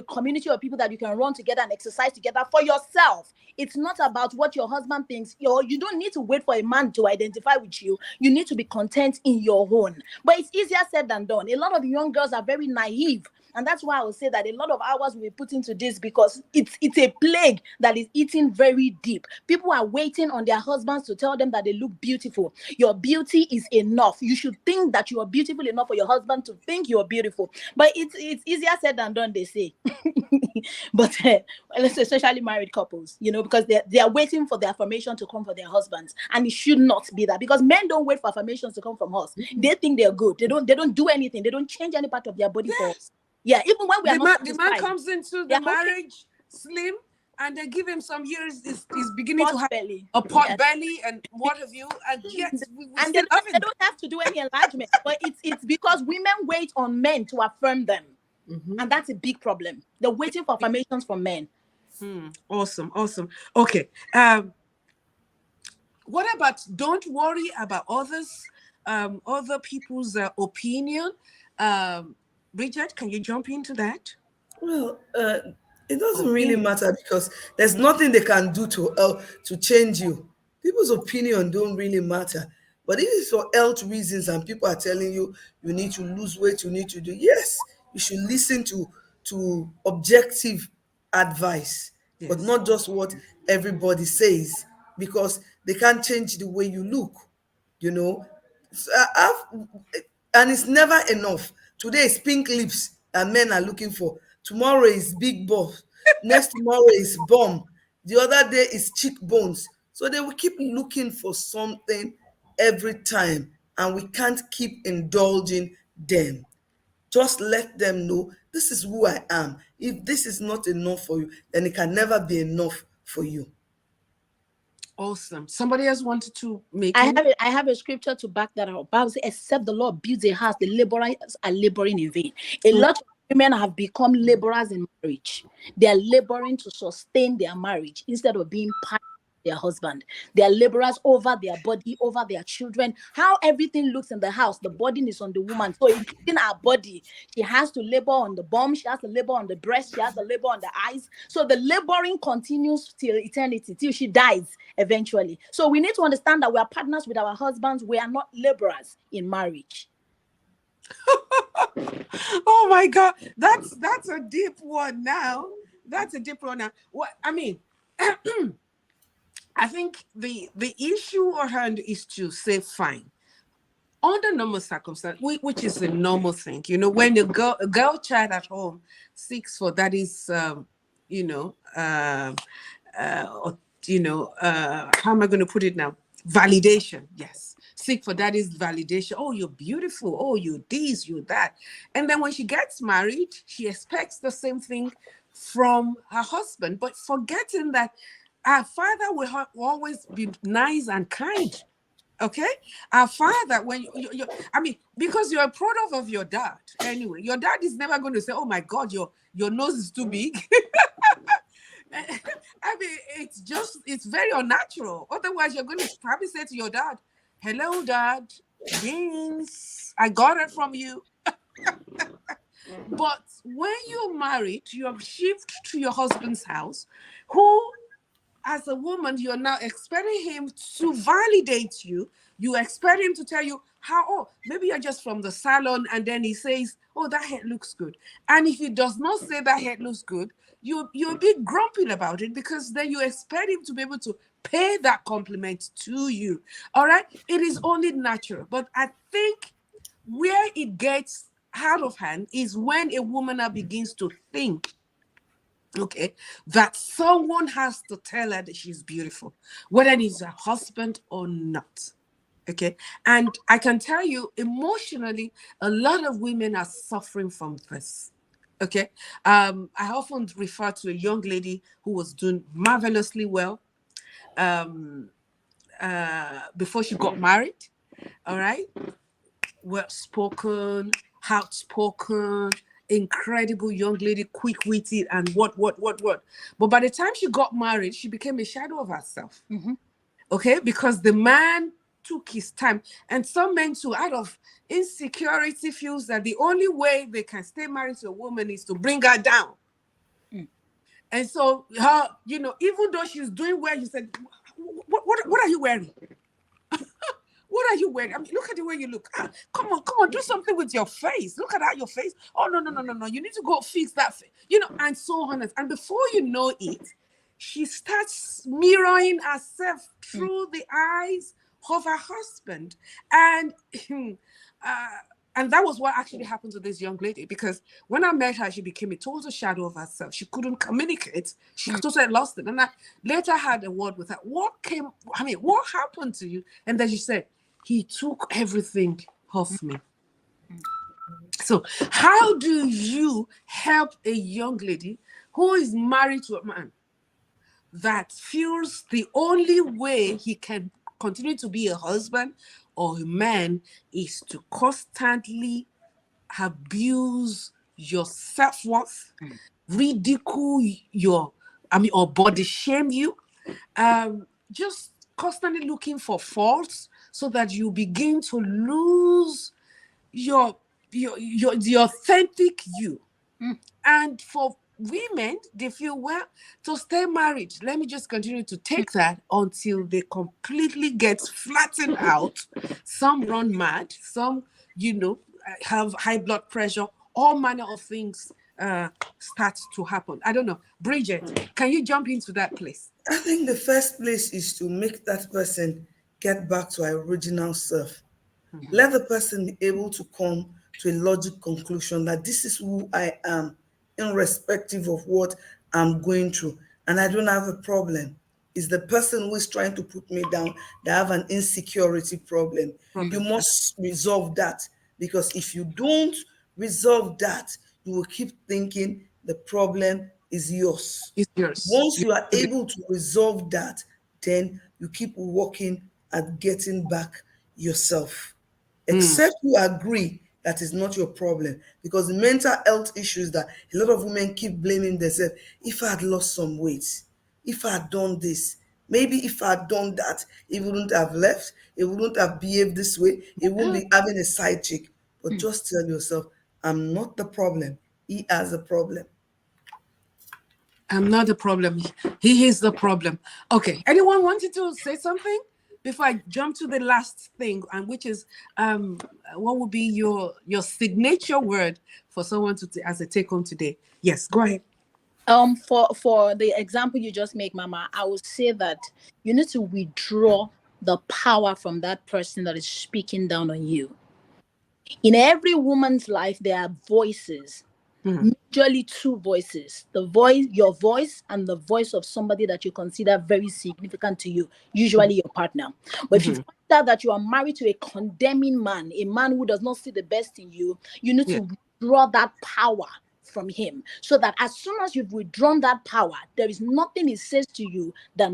community of people that you can run together and exercise together for yourself. It's not about what your husband thinks. You don't need to wait for a man to identify with you. You need to be content in your own. But it's easier said than done. A lot of young girls are very naive. And that's why I would say that a lot of hours will be put into this, because it's a plague that is eating very deep. People are waiting on their husbands to tell them that they look beautiful. Your beauty is enough. You should think that you are beautiful enough for your husband to think you're beautiful. But it's easier said than done, they say. But especially married couples, because they are waiting for the affirmation to come from their husbands, and it should not be that, because men don't wait for affirmations to come from us. They think they're good. They don't do anything. They don't change any part of their body for us. Yeah, even when we are not The man satisfied, comes into the marriage slim, and they give him some years. Is beginning to have belly. a pot belly and what have you, and yet we And still they don't have to do any enlargement. But it's because women wait on men to affirm them. And that's a big problem. They're waiting for affirmations from men. Awesome. Okay. What about, don't worry about others, other people's opinion? Bridget, can you jump into that? Well, it doesn't really matter, because there's nothing they can do to change you. People's opinion don't really matter. But if it's for health reasons and people are telling you you need to lose weight, you need to do, yes, you should listen to objective advice, but Yes. not just what everybody says, because they can't change the way you look. You know, And it's never enough. Today is pink lips and men are looking for. Tomorrow is big buff. Next tomorrow is bum. The other day is cheekbones. So they will keep looking for something every time, and we can't keep indulging them. Just let them know this is who I am. If this is not enough for you, then it can never be enough for you. Awesome. Somebody else wanted to make it. I have a scripture to back that up. Bible says, except the Lord builds a house, the laborers are laboring in vain. A lot of women have become laborers in marriage. They are laboring to sustain their marriage instead of being part of their husband. They are laborers over their body, over their children. How everything looks in the house, the burden is on the woman. So including her body, she has to labor on the bum, she has to labor on the breast, she has to labor on the eyes. So the laboring continues till eternity, till she dies eventually. So we need to understand that we are partners with our husbands. We are not laborers in marriage. Oh my God, that's a deep one now. That's a deep one now. What I mean, I think the issue at hand is to say fine. Under normal circumstances, which is a normal thing, when a girl child at home seeks for that is, you know, or, how am I going to put it now? Validation, yes. Seek for that is validation. Oh, you're beautiful. Oh, you this, you that. And then when she gets married, she expects the same thing from her husband, but forgetting that our father will always be nice and kind. Okay, our father, when I mean, because you're a product of your dad. Anyway, your dad is never going to say, "Oh my God, your nose is too big." I mean, it's very unnatural. Otherwise, you're going to probably say to your dad, "Hello, Dad, beans. I got it from you." But when you're married, you have shifted to your husband's house, who, as a woman, you're now expecting him to validate you. You expect him to tell you maybe you're just from the salon, and then he says, "Oh, that head looks good." And if he does not say that head looks good, you're a bit grumpy about it, because then you expect him to be able to pay that compliment to you. All right? It is only natural. But I think where it gets out of hand is when a woman now begins to think, okay, that someone has to tell her that she's beautiful, whether it's her husband or not. Okay. And I can tell you, emotionally, a lot of women are suffering from this. Okay. I often refer to a young lady who was doing marvelously well before she got married. All right. Well spoken, outspoken, incredible young lady, quick witted, and what. But by the time she got married, she became a shadow of herself. Mm-hmm. Okay, because the man took his time, and some men too, out of insecurity, feels that the only way they can stay married to a woman is to bring her down. And so her, even though she's doing well, you said, what are you wearing? What are you wearing? I mean, look at the way you look. Come on, do something with your face. Look at that, your face. Oh, no. You need to go fix that face. And so on. And before you know it, she starts mirroring herself through the eyes of her husband. And and that was what actually happened to this young lady, because when I met her, she became a total shadow of herself. She couldn't communicate. She totally lost it. And I later had a word with her. What happened to you? And then she said, he took everything off me. So how do you help a young lady who is married to a man that feels the only way he can continue to be a husband or a man is to constantly abuse your self-worth, ridicule or body shame you, just constantly looking for faults, so that you begin to lose the authentic you. And for women, they feel, well, to stay married, let me just continue to take that until they completely get flattened out. Some run mad, some, have high blood pressure, all manner of things start to happen. I don't know. Bridget, can you jump into that place? I think the first place is to make that person get back to her original self. Let the person be able to come to a logic conclusion that this is who I am, irrespective of what I'm going through. And I don't have a problem. It's the person who is trying to put me down that have an insecurity problem. You must resolve that, because if you don't resolve that, you will keep thinking the problem is yours. It's yours. Once you are able to resolve that, then you keep working at getting back yourself. Except you agree that is not your problem. Because the mental health issues that a lot of women keep blaming themselves. If I had lost some weight, if I had done this, maybe if I had done that, it wouldn't have left, it wouldn't have behaved this way, it wouldn't be having a side chick. But just tell yourself, I'm not the problem. He has a problem. I'm not the problem. He is the problem. Okay. Anyone wanted to say something before I jump to the last thing, and which is what would be your signature word for someone to as a take home today? Yes, go ahead. For the example you just make, Mama, I would say that you need to withdraw the power from that person that is speaking down on you. In every woman's life, there are voices. Majorly two voices: your voice, and the voice of somebody that you consider very significant to you, usually your partner. But if you find out that you are married to a condemning man, a man who does not see the best in you, you need to withdraw that power from him, so that as soon as you've withdrawn that power, there is nothing it says to you that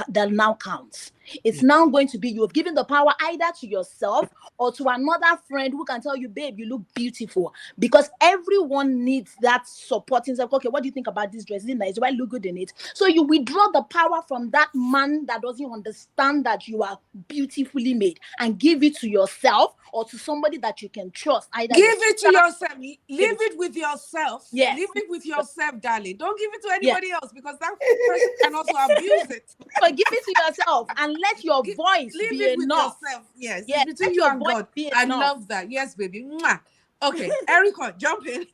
that now counts. It's now going to be, you have given the power either to yourself or to another friend who can tell you, babe, you look beautiful. Because everyone needs that support. It's like, okay, what do you think about this dress? Is it nice? Do I look good in it? So you withdraw the power from that man that doesn't understand that you are beautifully made, and give it to yourself or to somebody that you can trust. Either give it to yourself. Leave it with yourself. Yes. Leave it with yourself, darling. Don't give it to anybody else, because that person can also abuse it. So give it to yourself and let your voice Leave be it with enough. yourself. Yes. Yes. Between Let you your and voice God. be I enough. love that. Yes, baby. Mwah. Okay. Erica, jump in,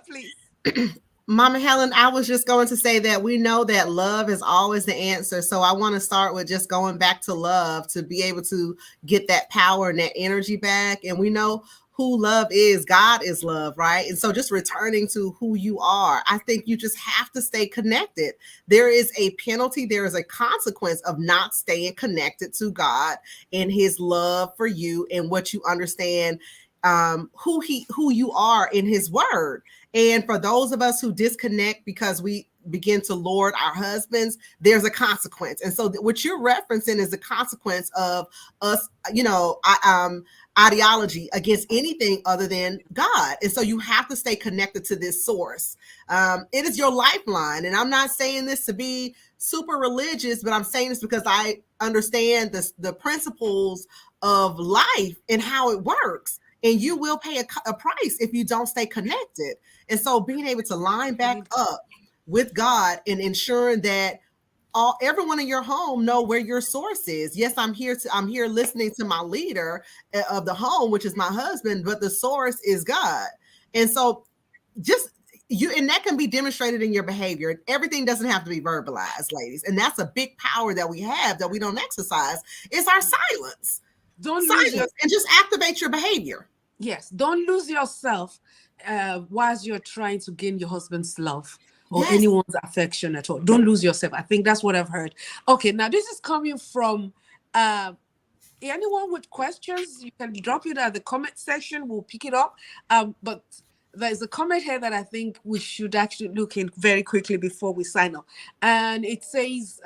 please. Mama Helen, I was just going to say that we know that love is always the answer. So I want to start with just going back to love to be able to get that power and that energy back. And we know who love is. God is love, right? And so just returning to who you are, I think you just have to stay connected. There is a penalty, there is a consequence of not staying connected to God and his love for you and what you understand, who you are in his word. And for those of us who disconnect because we begin to lord our husbands, there's a consequence. And so what you're referencing is the consequence of us, ideology against anything other than God. And so you have to stay connected to this source. It is your lifeline. And I'm not saying this to be super religious, but I'm saying this because I understand the principles of life and how it works. And you will pay a price if you don't stay connected. And so being able to line back up with God and ensuring that everyone in your home know where your source is. Yes, I'm here listening to my leader of the home, which is my husband, but the source is God. And so and that can be demonstrated in your behavior. Everything doesn't have to be verbalized, ladies. And that's a big power that we have that we don't exercise. It's our silence. Don't lose and just activate your behavior. Yes, don't lose yourself whilst you're trying to gain your husband's love or anyone's affection at all. Don't lose yourself. I think that's what I've heard. Okay, now this is coming from anyone with questions. You can drop it at the comment section. We'll pick it up. But there's a comment here that I think we should actually look in very quickly before we sign off. And it says,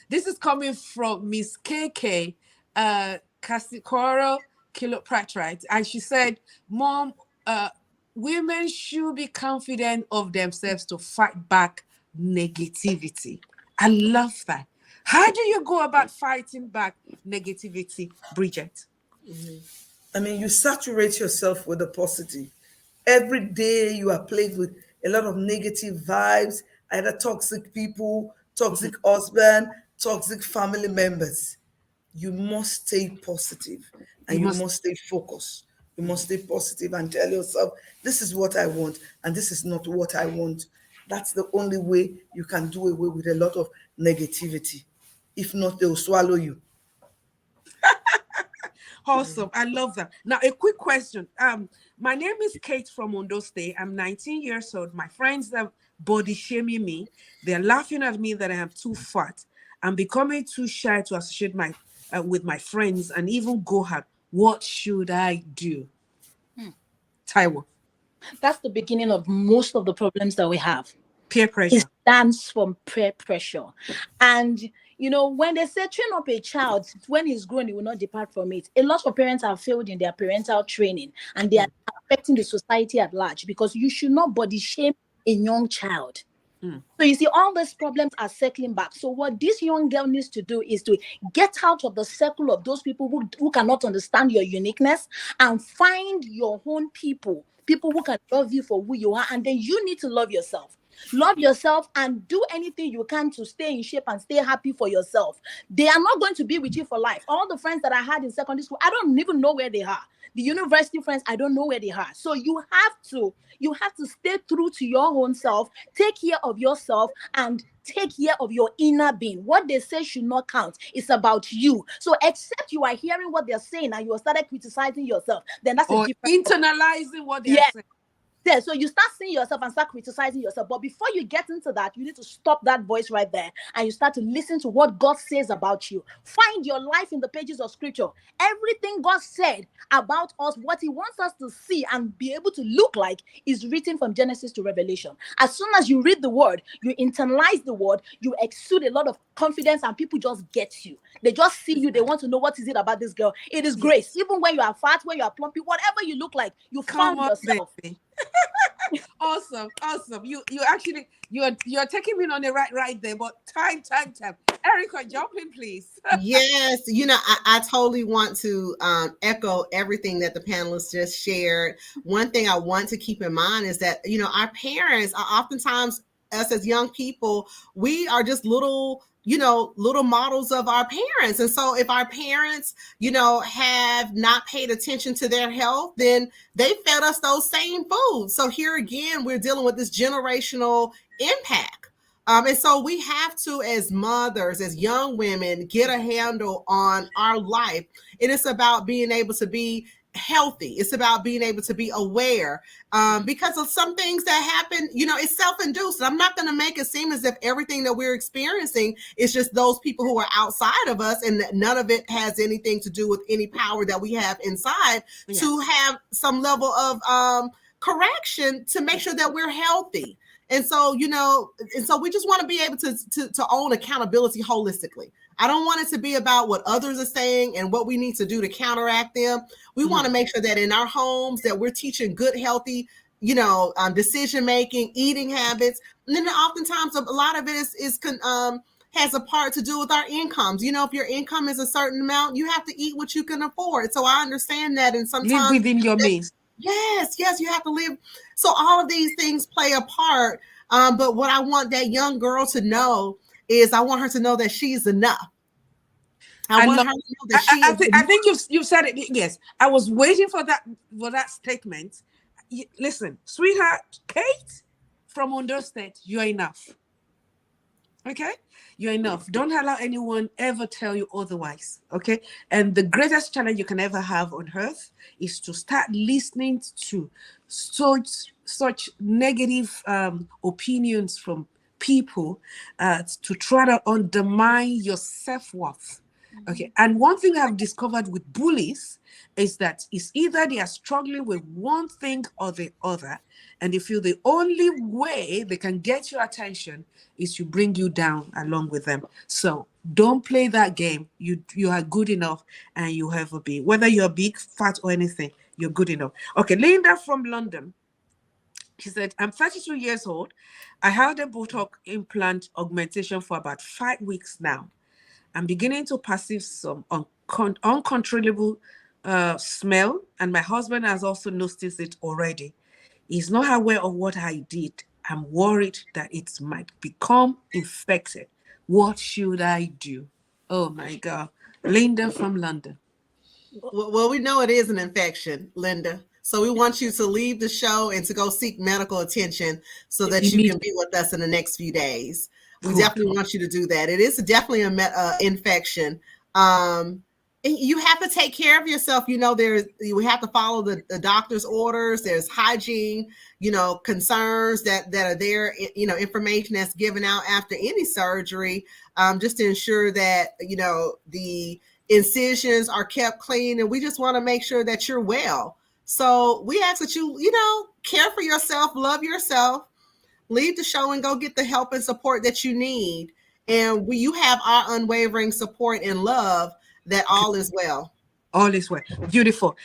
this is coming from Miss KK Casikoro Kilopratrite, and she said, Mom, women should be confident of themselves to fight back negativity. I love that. How do you go about fighting back negativity, Bridget? I mean, you saturate yourself with the positive. Every day you are plagued with a lot of negative vibes, either toxic people, toxic husband, toxic family members. You must stay positive and you must stay focused. You must stay positive and tell yourself, this is what I want and this is not what I want. That's the only way you can do away with a lot of negativity. If not, they'll swallow you. Awesome. I love that. Now, a quick question. My name is Kate from Ondo State. I'm 19 years old. My friends are body shaming me. They're laughing at me that I am too fat. I'm becoming too shy to associate with my friends and even go out. What should I do? Taiwo. That's the beginning of most of the problems that we have. Peer It pressure. stands from peer pressure. And when they say train up a child, when he's grown, he will not depart from it. A lot of parents have failed in their parental training, and they are affecting the society at large, because you should not body shame a young child. So you see, all these problems are circling back. So what this young girl needs to do is to get out of the circle of those people who cannot understand your uniqueness, and find your own people who can love you for who you are. And then you need to love yourself. Love yourself and do anything you can to stay in shape and stay happy for yourself. They are not going to be with you for life. All the friends that I had in secondary school, I don't even know where they are. The university friends, I don't know where they are. So you have to stay true to your own self, take care of yourself, and take care of your inner being. What they say should not count. It's about you. So except you are hearing what they're saying and you have started criticizing yourself, then that's a different internalizing what they're saying. Yeah, so you start seeing yourself and start criticizing yourself. But before you get into that, you need to stop that voice right there, and you start to listen to what God says about you. Find your life in the pages of scripture. Everything God said about us, what he wants us to see and be able to look like, is written from Genesis to Revelation. As soon as you read the word, you internalize the word, you exude a lot of confidence, and people just get you. They just see you. They want to know, what is it about this girl? It is grace. Even when you are fat, when you are plumpy, whatever you look like, you found yourself. Baby. Awesome. You're taking me on the right there, but time. Erica, jump in, please. Yes, I totally want to echo everything that the panelists just shared. One thing I want to keep in mind is that, our parents are oftentimes, us as young people, we are just little models of our parents. And so if our parents, have not paid attention to their health, then they fed us those same foods. So here again, we're dealing with this generational impact. And so we have to, as mothers, as young women, get a handle on our life. It is about being able to be healthy. It's about being able to be aware, because of some things that happen, it's self-induced. I'm not going to make it seem as if everything that we're experiencing is just those people who are outside of us, and none of it has anything to do with any power that we have inside. Yes. To have some level of correction to make sure that we're healthy. And so, we just want to be able to own accountability holistically. I don't want it to be about what others are saying and what we need to do to counteract them. We want to make sure that in our homes that we're teaching good, healthy, decision-making, eating habits. And then oftentimes a lot of it has a part to do with our incomes. If your income is a certain amount, you have to eat what you can afford. So I understand that. And sometimes live within your means. Yes, you have to live. So all of these things play a part. But what I want that young girl to know is, I want her to know that she's enough. I want her to know that she is enough. I think you've said it. Yes, I was waiting for that statement. Listen, sweetheart, Kate from Ondo State, you're enough. Okay? You're enough. Don't allow anyone ever tell you otherwise. Okay? And the greatest challenge you can ever have on earth is to start listening to such negative opinions from people to try to undermine your self-worth. Okay. And one thing I've discovered with bullies is that it's either they are struggling with one thing or the other, and they feel the only way they can get your attention is to bring you down along with them. So don't play that game. You are good enough, and you have a be. Whether you're big, fat, or anything, you're good enough. Okay, Linda from London. She said, I'm 32 years old. I had a buttocks implant augmentation for about 5 weeks now. I'm beginning to perceive some uncontrollable smell, and my husband has also noticed it already. He's not aware of what I did. I'm worried that it might become infected. What should I do? Oh my God. Linda from London. Well, we know it is an infection, Linda. So we want you to leave the show and to go seek medical attention so that you can be with us in the next few days. We definitely want you to do that. It is definitely an infection. you have to take care of yourself. You we have to follow the doctor's orders. There's hygiene, concerns that are there, information that's given out after any surgery, just to ensure that, the incisions are kept clean. And we just want to make sure that you're well. So we ask that you, care for yourself, love yourself, leave the show and go get the help and support that you need. And you have our unwavering support and love that all is well. All is well. Beautiful.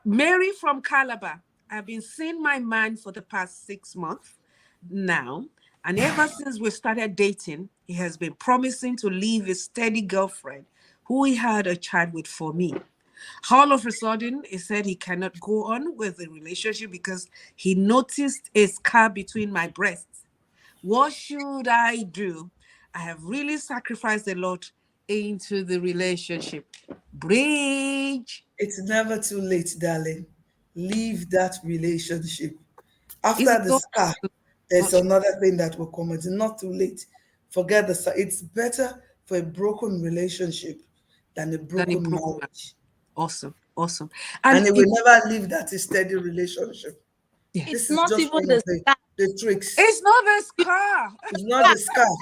Mary from Calabar. I've been seeing my man for the past 6 months now. And ever since we started dating, he has been promising to leave his steady girlfriend who he had a child with for me. All of a sudden, he said he cannot go on with the relationship because he noticed a scar between my breasts. What should I do? I have really sacrificed a lot into the relationship. Bridge. It's never too late, darling. Leave that relationship. After Is it the so- scar, there's another thing that will come. It's not too late. Forget the scar. It's better for a broken relationship than a broken marriage. Awesome. And it will never leave that steady relationship. Yes. It's This is not just even one the of the tricks. It's not the scar. It's not the scar.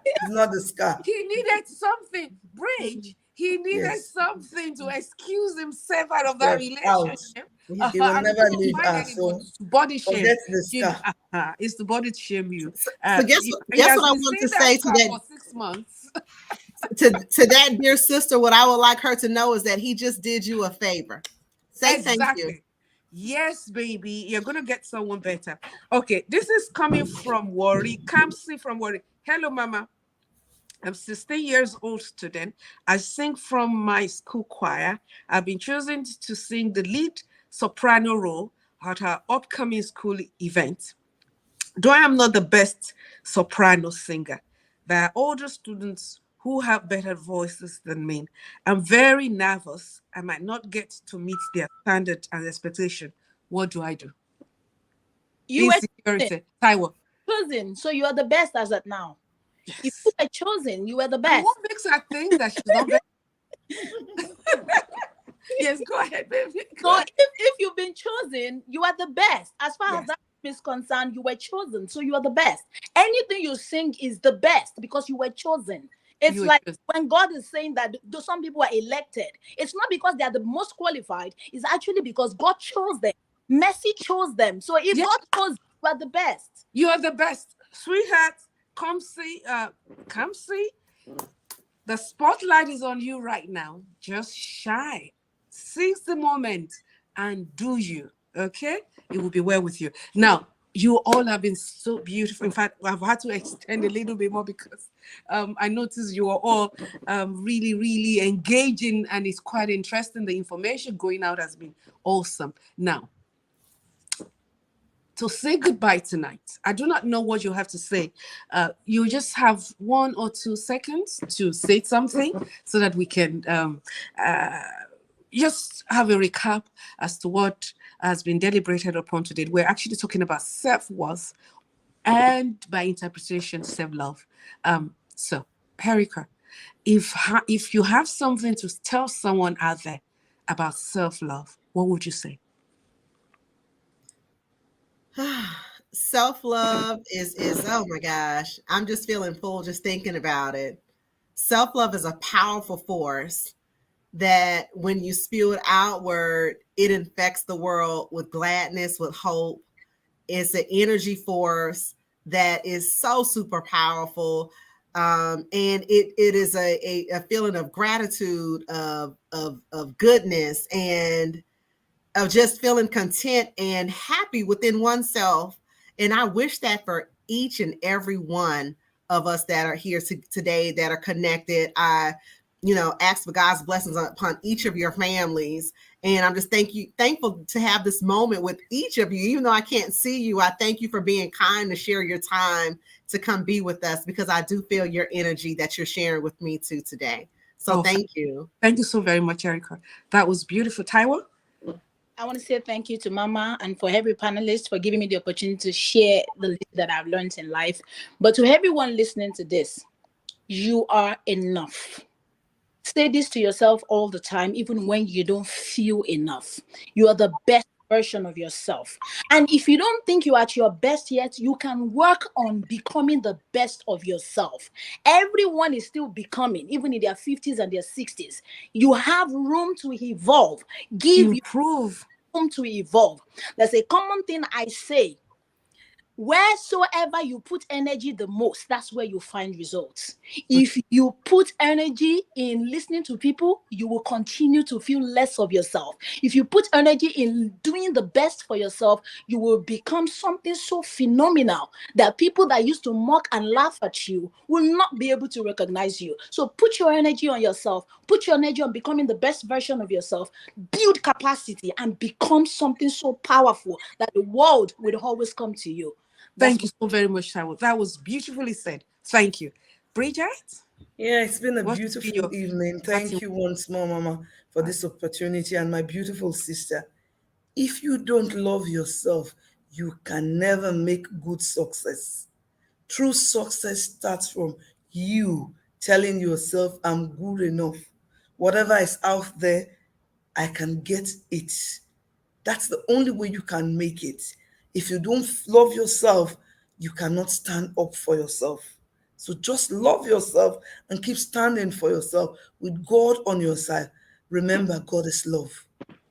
It's not the scar. He needed something. Bridge. He needed something to excuse himself out of that relationship. He will never leave us. So body shame. forget the scar. It's the body shame you. So guess what I want to say to that for 6 months. to that dear sister, what I would like her to know is that he just did you a favor. Say thank you. Yes, baby. You're going to get someone better. Okay, this is coming from Worry. Kamsi from Worry. Hello, Mama. I'm 16 years old student. I sing from my school choir. I've been chosen to sing the lead soprano role at our upcoming school event. Though I am not the best soprano singer, there are older students who have better voices than me. I'm very nervous. I might not get to meet their standard and expectation. What do I do? You were Taiwo. chosen, so you are the best as at now. Yes. If you were chosen, you were the best. What makes her think that she's not better? Yes, go ahead, baby. So if you've been chosen, you are the best. As far as that is concerned, you were chosen, so you are the best. Anything you sing is the best because you were chosen. It's like when God is saying that some people are elected, it's not because they are the most qualified. It's actually because God chose them. Mercy chose them. So if God chose, you are the best. You are the best. Sweetheart, come see. The spotlight is on you right now. Just shine. Seize the moment and do you. Okay? It will be well with you. Now, you all have been so beautiful. In fact, I've had to extend a little bit more because I noticed you are all really, really engaging, and it's quite interesting. The information going out has been awesome. Now, to say goodbye tonight, I do not know what you have to say. You just have 1 or 2 seconds to say something so that we can just have a recap as to what has been deliberated upon today. We're actually talking about self-worth and, by interpretation, self-love. So, Erica, if you have something to tell someone out there about self-love, what would you say? Self-love is oh my gosh, I'm just feeling full just thinking about it. Self-love is a powerful force that when you spew it outward, it infects the world with gladness, with hope. It's an energy force that is so super powerful. And it is a feeling of gratitude, of goodness, and of just feeling content and happy within oneself. And I wish that for each and every one of us that are here today, that are connected. I ask for God's blessings upon each of your families. And I'm just thankful to have this moment with each of you. Even though I can't see you, I thank you for being kind to share your time to come be with us, because I do feel your energy that you're sharing with me too today. So thank you. Thank you so very much, Erica. That was beautiful. Taiwo? I want to say thank you to Mama and for every panelist for giving me the opportunity to share the lessons that I've learned in life. But to everyone listening to this, you are enough. Say this to yourself all the time, even when you don't feel enough. You are the best version of yourself. And if you don't think you're at your best yet, you can work on becoming the best of yourself. Everyone is still becoming, even in their 50s and their 60s. You have room to evolve. Give you Improve. room to evolve. There's a common thing I say: wheresoever you put energy the most, that's where you find results. If you put energy in listening to people, you will continue to feel less of yourself. If you put energy in doing the best for yourself, you will become something so phenomenal that people that used to mock and laugh at you will not be able to recognize you. So put your energy on yourself, put your energy on becoming the best version of yourself, build capacity, and become something so powerful that the world will always come to you. That's Thank you so very much, Taiwo. That was beautifully said. Thank you. Bridget, Yeah, it's been a what would be beautiful your evening. parting? Thank you once more, Mama, for this opportunity. And my beautiful sister, if you don't love yourself, you can never make good success. True success starts from you telling yourself, I'm good enough. Whatever is out there, I can get it. That's the only way you can make it. If you don't love yourself, you cannot stand up for yourself. So just love yourself and keep standing for yourself with God on your side. Remember, God is love. If you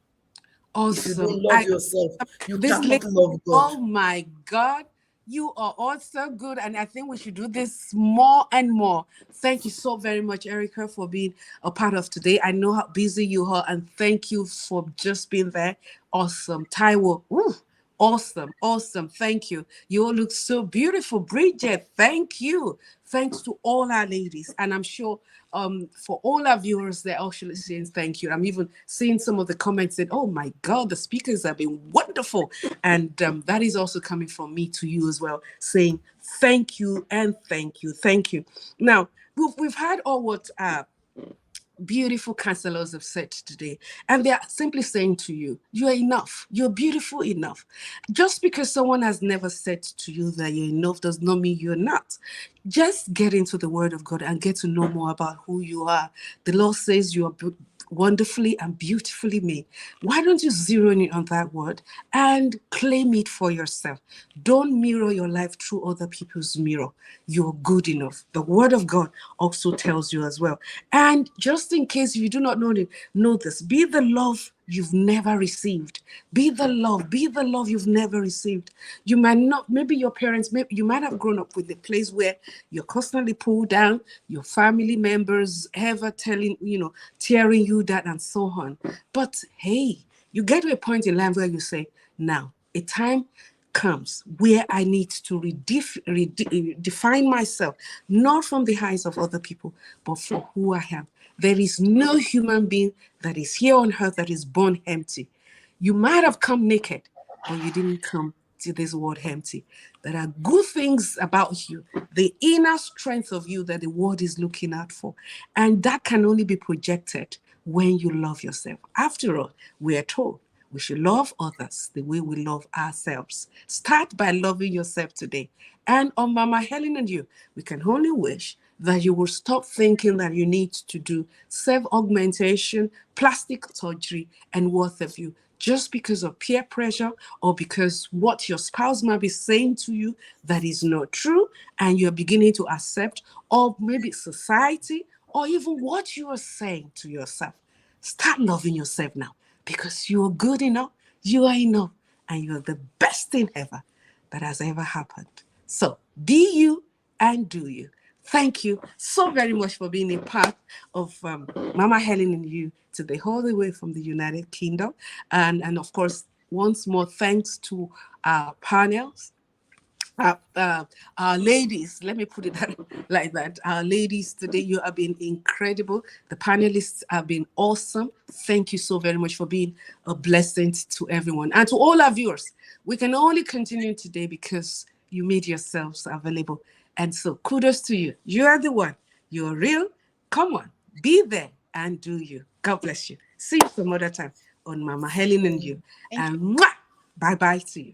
Awesome. don't love yourself, you This cannot lady, love God. oh my God, you are all so good. And I think we should do this more and more. Thank you so very much, Erica, for being a part of today. I know how busy you are, and thank you for just being there. Awesome. Taiwo, ooh, awesome, awesome. Thank you. You all look so beautiful. Bridget, thank you. Thanks to all our ladies. And I'm sure for all our viewers, they're actually saying thank you. I'm even seeing some of the comments saying, oh my God, the speakers have been wonderful. And that is also coming from me to you as well, saying thank you and thank you. Thank you. Now, we've had all what beautiful counselors have said today, and they're simply saying to you, you're enough, you're beautiful enough. Just because someone has never said to you that you're enough does not mean you're not. Just get into the word of God and get to know more about who you are. The Lord says you are wonderfully and beautifully made. Why don't you zero in on that word and claim it for yourself? Don't mirror your life through other people's mirror. You're good enough. The word of God also tells you as well. And just in case you do not know this, be the love you've never received. Be the love you've never received. You might not, maybe your parents, maybe you might have grown up with a place where you're constantly pulled down, your family members ever telling, tearing you down and so on. But hey, you get to a point in life where you say, now, a time comes where I need to redefine myself, not from the eyes of other people, but for who I am. There is no human being that is here on earth that is born empty. You might have come naked, but you didn't come to this world empty. There are good things about you, the inner strength of you that the world is looking out for. And that can only be projected when you love yourself. After all, we are told we should love others the way we love ourselves. Start by loving yourself today. And on Mama Helen and You, we can only wish that you will stop thinking that you need to do self-augmentation, plastic surgery, and what have you, just because of peer pressure or because what your spouse might be saying to you that is not true, and you're beginning to accept, or maybe society, or even what you are saying to yourself. Start loving yourself now, because you are good enough, you are enough, and you are the best thing ever that has ever happened. So be you and do you. Thank you so very much for being a part of Mama Helen and You today, all the way from the United Kingdom. And of course, once more, thanks to our panels, our ladies, let me put it like that. Our ladies today, you have been incredible. The panelists have been awesome. Thank you so very much for being a blessing to everyone. And to all our viewers, we can only continue today because you made yourselves available. And so kudos to you. You are the one. You're real. Come on, be there and do you. God bless you. See you some other time on Mama Helen and You. And bye-bye to you.